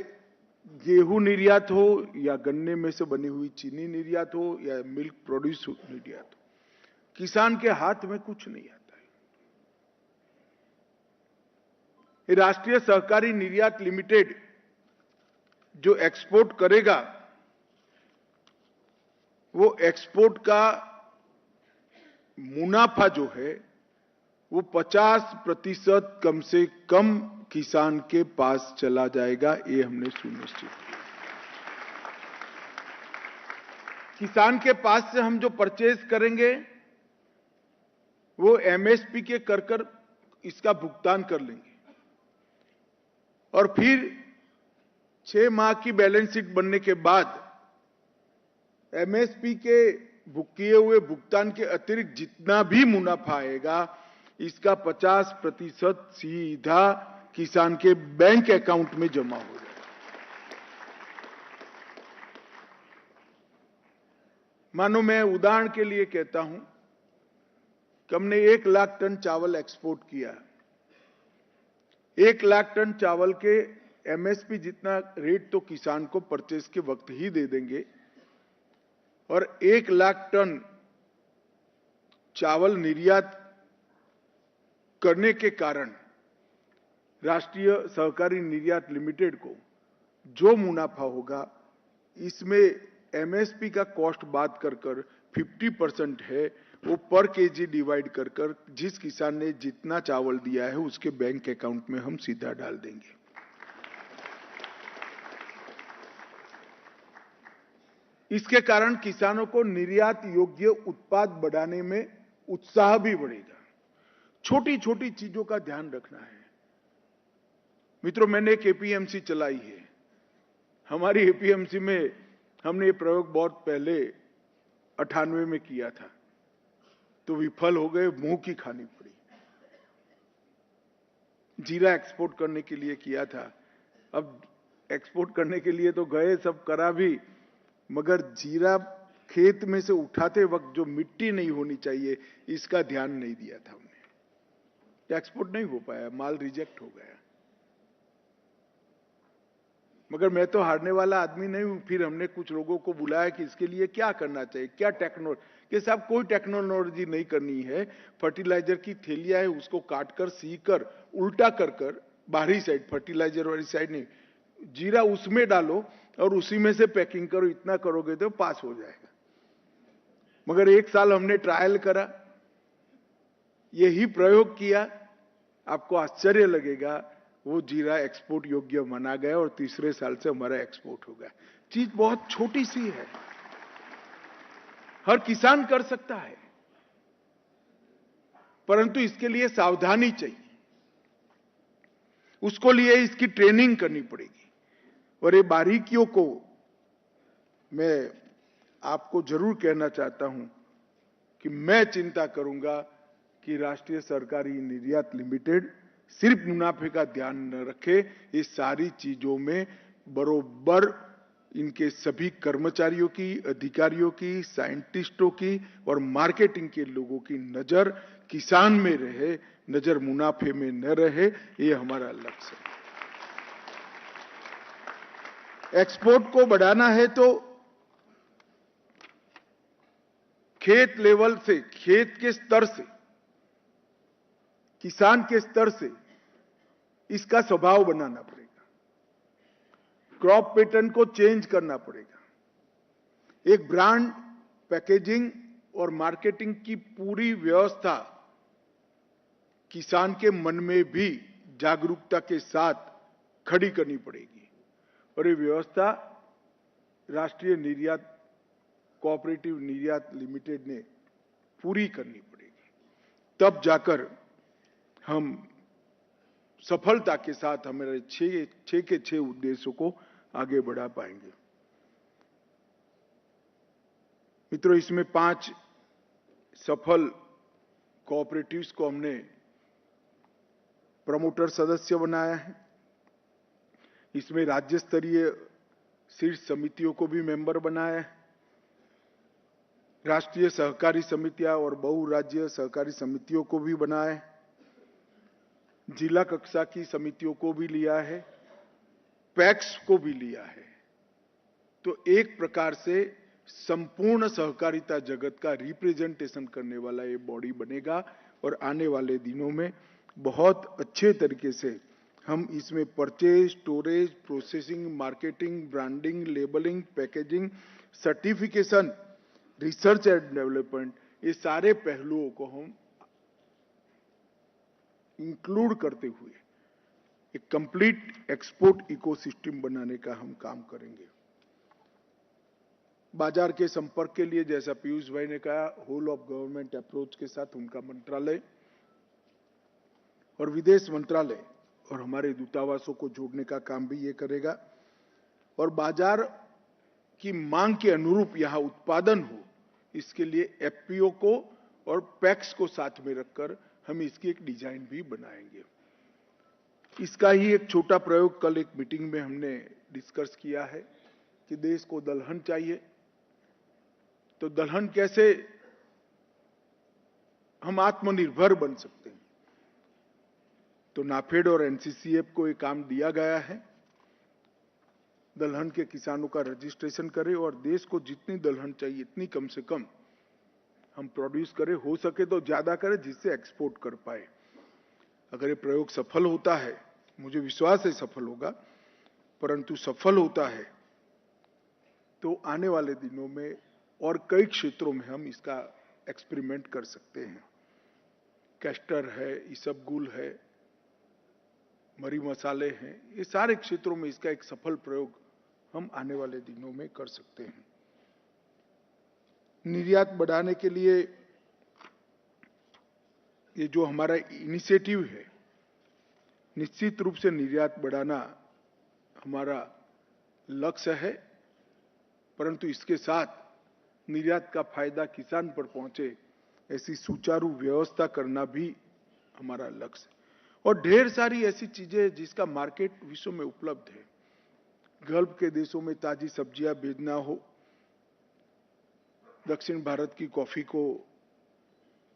गेहूं निर्यात हो या गन्ने में से बनी हुई चीनी निर्यात हो या मिल्क प्रोड्यूस निर्यात हो, किसान के हाथ में कुछ नहीं आता है। ये राष्ट्रीय सहकारी निर्यात लिमिटेड जो एक्सपोर्ट करेगा, वो एक्सपोर्ट का मुनाफा जो है वो 50% कम से कम किसान के पास चला जाएगा, ये हमने सुनिश्चित किया। किसान के पास से हम जो परचेज करेंगे वो एमएसपी के कर इसका भुगतान कर लेंगे और फिर 6 माह की बैलेंस शीट बनने के बाद एमएसपी के किए हुए भुगतान के अतिरिक्त जितना भी मुनाफा आएगा, इसका 50% सीधा किसान के बैंक अकाउंट में जमा हो जाएगा। मानो मैं उदाहरण के लिए कहता हूं कि हमने 1 लाख टन चावल एक्सपोर्ट किया। 1 लाख टन चावल के एमएसपी जितना रेट तो किसान को परचेज के वक्त ही दे देंगे और 1 लाख टन चावल निर्यात करने के कारण राष्ट्रीय सहकारी निर्यात लिमिटेड को जो मुनाफा होगा, इसमें एमएसपी का कॉस्ट बात कर 50% है, वो पर केजी डिवाइड कर जिस किसान ने जितना चावल दिया है उसके बैंक अकाउंट में हम सीधा डाल देंगे। इसके कारण किसानों को निर्यात योग्य उत्पाद बढ़ाने में उत्साह भी बढ़ेगा। छोटी छोटी चीजों का ध्यान रखना है। मित्रों, मैंने एक एपीएमसी चलाई है। हमारी एपीएमसी में हमने ये प्रयोग बहुत पहले 98 में किया था, तो विफल हो गए, मुंह की खानी पड़ी। जीरा एक्सपोर्ट करने के लिए किया था। अब एक्सपोर्ट करने के लिए तो गए, सब करा भी, मगर जीरा खेत में से उठाते वक्त जो मिट्टी नहीं होनी चाहिए, इसका ध्यान नहीं दिया था हमने। एक्सपोर्ट नहीं हो पाया, माल रिजेक्ट हो गया। मगर मैं तो हारने वाला आदमी नहीं हूं। फिर हमने कुछ लोगों को बुलाया कि इसके लिए क्या करना चाहिए, क्या टेक्नोलॉजी, कि साहब कोई टेक्नोलॉजी नहीं करनी है। फर्टिलाइजर की थैलियां है, उसको काटकर सीकर उल्टा कर बाहरी साइड, फर्टिलाइजर वाली साइड नहीं, जीरा उसमें डालो और उसी में से पैकिंग करो। इतना करोगे तो पास हो जाएगा। मगर 1 साल हमने ट्रायल करा, यही प्रयोग किया, आपको आश्चर्य लगेगा, वो जीरा एक्सपोर्ट योग्य माना गया और तीसरे साल से हमारा एक्सपोर्ट हो गया। चीज बहुत छोटी सी है, हर किसान कर सकता है, परंतु इसके लिए सावधानी चाहिए। उसको लिए इसकी ट्रेनिंग करनी पड़ेगी और ये बारीकियों को मैं आपको जरूर कहना चाहता हूं कि मैं चिंता करूंगा कि राष्ट्रीय सहकारी निर्यात लिमिटेड सिर्फ मुनाफे का ध्यान न रखे, इस सारी चीजों में बरोबर इनके सभी कर्मचारियों की, अधिकारियों की, साइंटिस्टों की और मार्केटिंग के लोगों की नजर किसान में रहे, नजर मुनाफे में न रहे। ये हमारा लक्ष्य है। एक्सपोर्ट को बढ़ाना है तो खेत लेवल से, खेत के स्तर से, किसान के स्तर से इसका स्वभाव बनाना पड़ेगा। क्रॉप पैटर्न को चेंज करना पड़ेगा। एक ब्रांड, पैकेजिंग और मार्केटिंग की पूरी व्यवस्था किसान के मन में भी जागरूकता के साथ खड़ी करनी पड़ेगी और ये व्यवस्था राष्ट्रीय निर्यात कोऑपरेटिव निर्यात लिमिटेड ने पूरी करनी पड़ेगी। तब जाकर हम सफलता के साथ हमारे 6 के 6 उद्देश्यों को आगे बढ़ा पाएंगे। मित्रों, इसमें 5 सफल कोऑपरेटिव्स को हमने प्रमोटर सदस्य बनाया है। इसमें राज्य स्तरीय शीर्ष समितियों को भी मेंबर बनाया है। राष्ट्रीय सहकारी समितियां और बहुराज्य सहकारी समितियों को भी बनाया है। जिला कक्षा की समितियों को भी लिया है, पैक्स को भी लिया है। तो एक प्रकार से संपूर्ण सहकारिता जगत का रिप्रेजेंटेशन करने वाला ये बॉडी बनेगा और आने वाले दिनों में बहुत अच्छे तरीके से हम इसमें purchase, storage, processing, marketing, branding, labelling, packaging, certification, research and development, ये सारे पहलुओं को हम इंक्लूड करते हुए एक कंप्लीट एक्सपोर्ट इकोसिस्टम बनाने का हम काम करेंगे। बाजार के संपर्क के लिए जैसा पीयूष भाई ने कहा, होल ऑफ गवर्नमेंट अप्रोच के साथ उनका मंत्रालय और विदेश मंत्रालय और हमारे दूतावासों को जोड़ने का काम भी ये करेगा और बाजार की मांग के अनुरूप यहां उत्पादन हो, इसके लिए एफपीओ को और पैक्स को साथ में रखकर हम इसकी एक डिजाइन भी बनाएंगे। इसका ही एक छोटा प्रयोग कल एक मीटिंग में हमने डिस्कस किया है कि देश को दलहन चाहिए, तो दलहन कैसे हम आत्मनिर्भर बन सकते हैं। तो नाफेड और एनसीसीएफ को एक काम दिया गया है, दलहन के किसानों का रजिस्ट्रेशन करें और देश को जितनी दलहन चाहिए इतनी कम से कम हम प्रोड्यूस करें, हो सके तो ज्यादा करें जिससे एक्सपोर्ट कर पाए। अगर ये प्रयोग सफल होता है, मुझे विश्वास है सफल होगा, परंतु सफल होता है तो आने वाले दिनों में और कई क्षेत्रों में हम इसका एक्सपेरिमेंट कर सकते हैं। कैस्टर है, इसबगुल है, मरी मसाले हैं, ये सारे क्षेत्रों में इसका एक सफल प्रयोग हम आने वाले दिनों में कर सकते हैं। निर्यात बढ़ाने के लिए ये जो हमारा इनिशिएटिव है, निश्चित रूप से निर्यात बढ़ाना हमारा लक्ष्य है, परंतु इसके साथ निर्यात का फायदा किसान पर पहुंचे ऐसी सुचारू व्यवस्था करना भी हमारा लक्ष्य है। और ढेर सारी ऐसी चीजें जिसका मार्केट विश्व में उपलब्ध है। गल्फ के देशों में ताजी सब्जियां भेजना हो, दक्षिण भारत की कॉफी को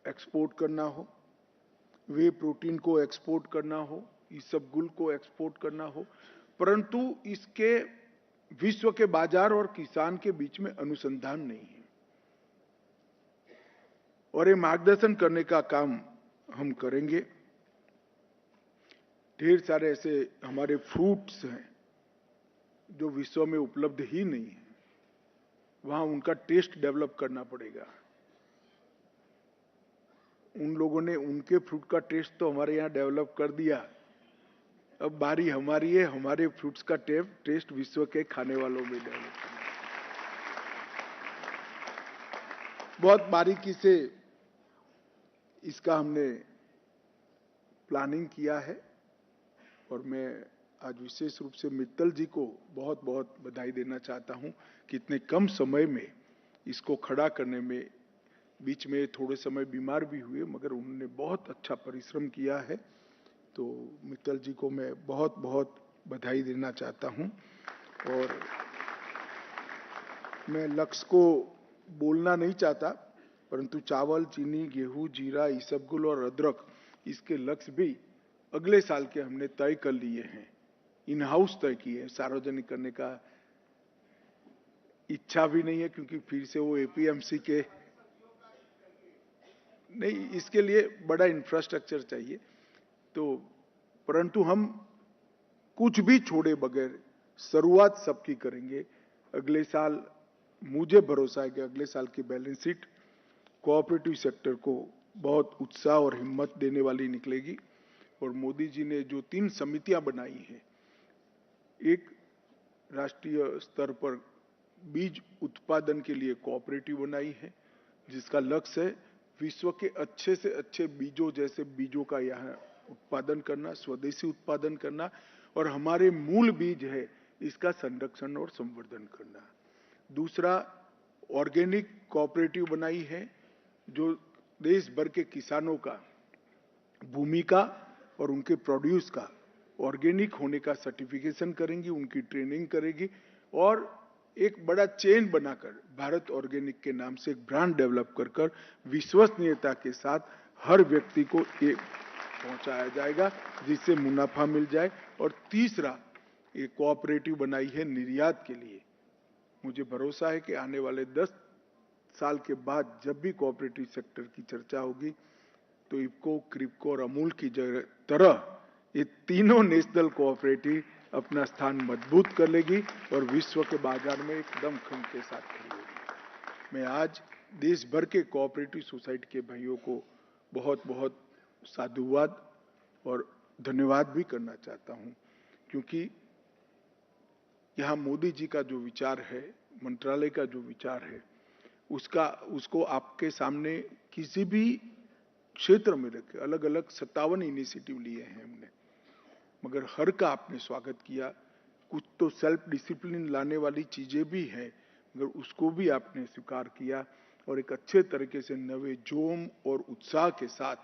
एक्सपोर्ट करना हो, वे प्रोटीन को एक्सपोर्ट करना हो, इसबगुल को एक्सपोर्ट करना हो, परंतु इसके विश्व के बाजार और किसान के बीच में अनुसंधान नहीं है और ये मार्गदर्शन करने का काम हम करेंगे। ढेर सारे ऐसे हमारे फ्रूट्स हैं जो विश्व में उपलब्ध ही नहीं है, वहां उनका टेस्ट डेवलप करना पड़ेगा। उन लोगों ने उनके फ्रूट का टेस्ट तो हमारे यहाँ डेवलप कर दिया, अब बारी हमारी है हमारे फ्रूट्स का टेस्ट विश्व के खाने वालों में डेवलप करना। बहुत बारीकी से इसका हमने प्लानिंग किया है और मैं आज विशेष रूप से मित्तल जी को बहुत बहुत बधाई देना चाहता हूं कि इतने कम समय में इसको खड़ा करने में, बीच में थोड़े समय बीमार भी हुए मगर उन्होंने बहुत अच्छा परिश्रम किया है। तो मित्तल जी को मैं बहुत बहुत बधाई देना चाहता हूं और मैं लक्ष्य को बोलना नहीं चाहता, परंतु चावल, चीनी, गेहूं, जीरा, इसबगुल और अदरक, इसके लक्ष्य भी अगले साल के हमने तय कर लिए हैं, इन हाउस तय किए हैं। सार्वजनिक करने का इच्छा भी नहीं है क्योंकि फिर से वो एपीएमसी के नहीं, इसके लिए बड़ा इंफ्रास्ट्रक्चर चाहिए। तो परंतु हम कुछ भी छोड़े बगैर शुरुआत सबकी करेंगे। अगले साल मुझे भरोसा है कि अगले साल की बैलेंस शीट कोऑपरेटिव सेक्टर को बहुत उत्साह और हिम्मत देने वाली निकलेगी। और मोदी जी ने जो 3 समितियां बनाई हैं, एक राष्ट्रीय स्तर पर बीज उत्पादन के लिए कोऑपरेटिव बनाई है जिसका लक्ष्य है विश्व के अच्छे से अच्छे बीजों जैसे बीजों का यहाँ उत्पादन करना, स्वदेशी उत्पादन करना और हमारे मूल बीज है इसका संरक्षण और संवर्धन करना। दूसरा, ऑर्गेनिक कोऑपरेटिव बनाई है जो देश भर के किसानों का भूमि का और उनके प्रोड्यूस का ऑर्गेनिक होने का सर्टिफिकेशन करेंगी, उनकी ट्रेनिंग करेगी और एक बड़ा चेन बनाकर भारत ऑर्गेनिक के नाम से एक ब्रांड डेवलप कर विश्वसनीयता के साथ हर व्यक्ति को ये पहुंचाया जाएगा जिससे मुनाफा मिल जाए। और तीसरा, ये कोऑपरेटिव बनाई है निर्यात के लिए मुझे भरोसा है कि आने वाले 10 साल के बाद जब भी कोऑपरेटिव सेक्टर की चर्चा होगी तो इफको, क्रिप्को और अमूल की तरह ये तीनों नेशनल कोऑपरेटिव अपना स्थान मजबूत कर लेगी और विश्व के बाजार में एकदम खम के साथ खड़ी होगी। मैं आज देश भर के कोऑपरेटिव सोसाइटी के भाइयों को बहुत बहुत साधुवाद और धन्यवाद भी करना चाहता हूं, क्योंकि यहाँ मोदी जी का जो विचार है, मंत्रालय का जो विचार है, उसको आपके सामने किसी भी क्षेत्र में रखे, अलग अलग 57 इनिशिएटिव लिए हैं हमने, मगर हर का आपने स्वागत किया। कुछ तो सेल्फ डिसिप्लिन लाने वाली चीजें भी हैं, मगर उसको भी आपने स्वीकार किया और एक अच्छे तरीके से नए जोम और उत्साह के साथ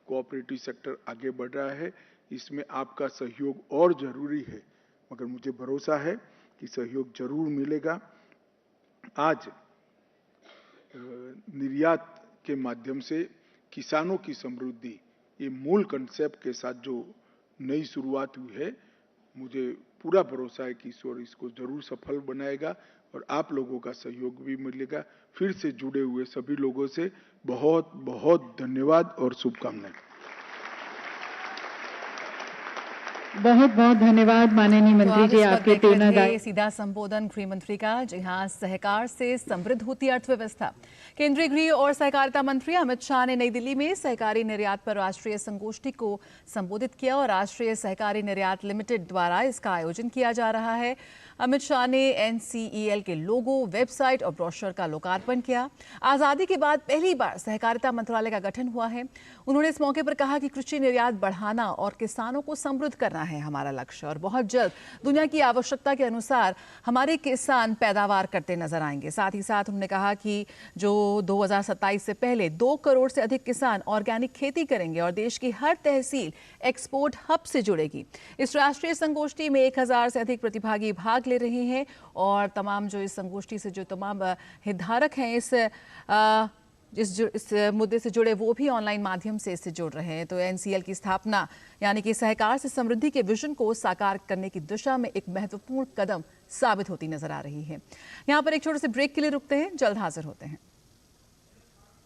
कोऑपरेटिव सेक्टर आगे बढ़ रहा है। इसमें आपका सहयोग और जरूरी है, मगर मुझे भरोसा है कि सहयोग जरूर मिलेगा। आज निर्यात के माध्यम से किसानों की समृद्धि, ये मूल कंसेप्ट के साथ जो नई शुरुआत हुई है, मुझे पूरा भरोसा है कि ईश्वर इसको जरूर सफल बनाएगा और आप लोगों का सहयोग भी मिलेगा। फिर से जुड़े हुए सभी लोगों से बहुत बहुत धन्यवाद और शुभकामनाएं। बहुत बहुत धन्यवाद माननीय मंत्री जी, आपके प्रेरणादायी सीधा संबोधन गृह मंत्री का। जी हाँ, सहकार से समृद्ध होती अर्थव्यवस्था। केंद्रीय गृह और सहकारिता मंत्री अमित शाह ने नई दिल्ली में सहकारी निर्यात पर राष्ट्रीय संगोष्ठी को संबोधित किया और राष्ट्रीय सहकारी निर्यात लिमिटेड द्वारा इसका आयोजन किया जा रहा है। अमित शाह ने NCEL के लोगो, वेबसाइट और ब्रोशर का लोकार्पण किया। आजादी के बाद पहली बार सहकारिता मंत्रालय का गठन हुआ है। उन्होंने इस मौके पर कहा कि कृषि निर्यात बढ़ाना और किसानों को समृद्ध करना है हमारा लक्ष्य और बहुत जल्द दुनिया की आवश्यकता के अनुसार हमारे किसान पैदावार करते नजर आएंगे। साथ ही साथ उन्होंने कहा कि जो 2027 से पहले 2 करोड़ से अधिक किसान ऑर्गेनिक खेती करेंगे और देश की हर तहसील एक्सपोर्ट हब से जुड़ेगी। इस राष्ट्रीय संगोष्ठी में 1000 से अधिक प्रतिभागी भाग ले रहे हैं और तमाम जो इस संगोष्ठी से जो तमाम हितधारक हैं इस मुद्दे से जुड़े, वो भी ऑनलाइन माध्यम से इससे जुड़ रहे हैं। तो NCL की स्थापना यानी कि सहकार से समृद्धि के विजन को साकार करने की दिशा में एक महत्वपूर्ण कदम साबित होती नजर आ रही है। यहाँ पर एक छोटे से ब्रेक के लिए रुकते हैं, जल्द हाजिर होते हैं।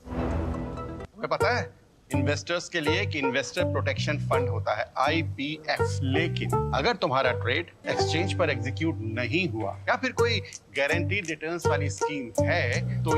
तुम्हें पता है इन्वेस्टर्स के लिए एक इन्वेस्टर प्रोटेक्शन फंड होता है, IPF। लेकिन अगर तुम्हारा ट्रेड एक्सचेंज पर एग्जीक्यूट नहीं हुआ या फिर कोई गारंटीड रिटर्न्स वाली स्कीम है तो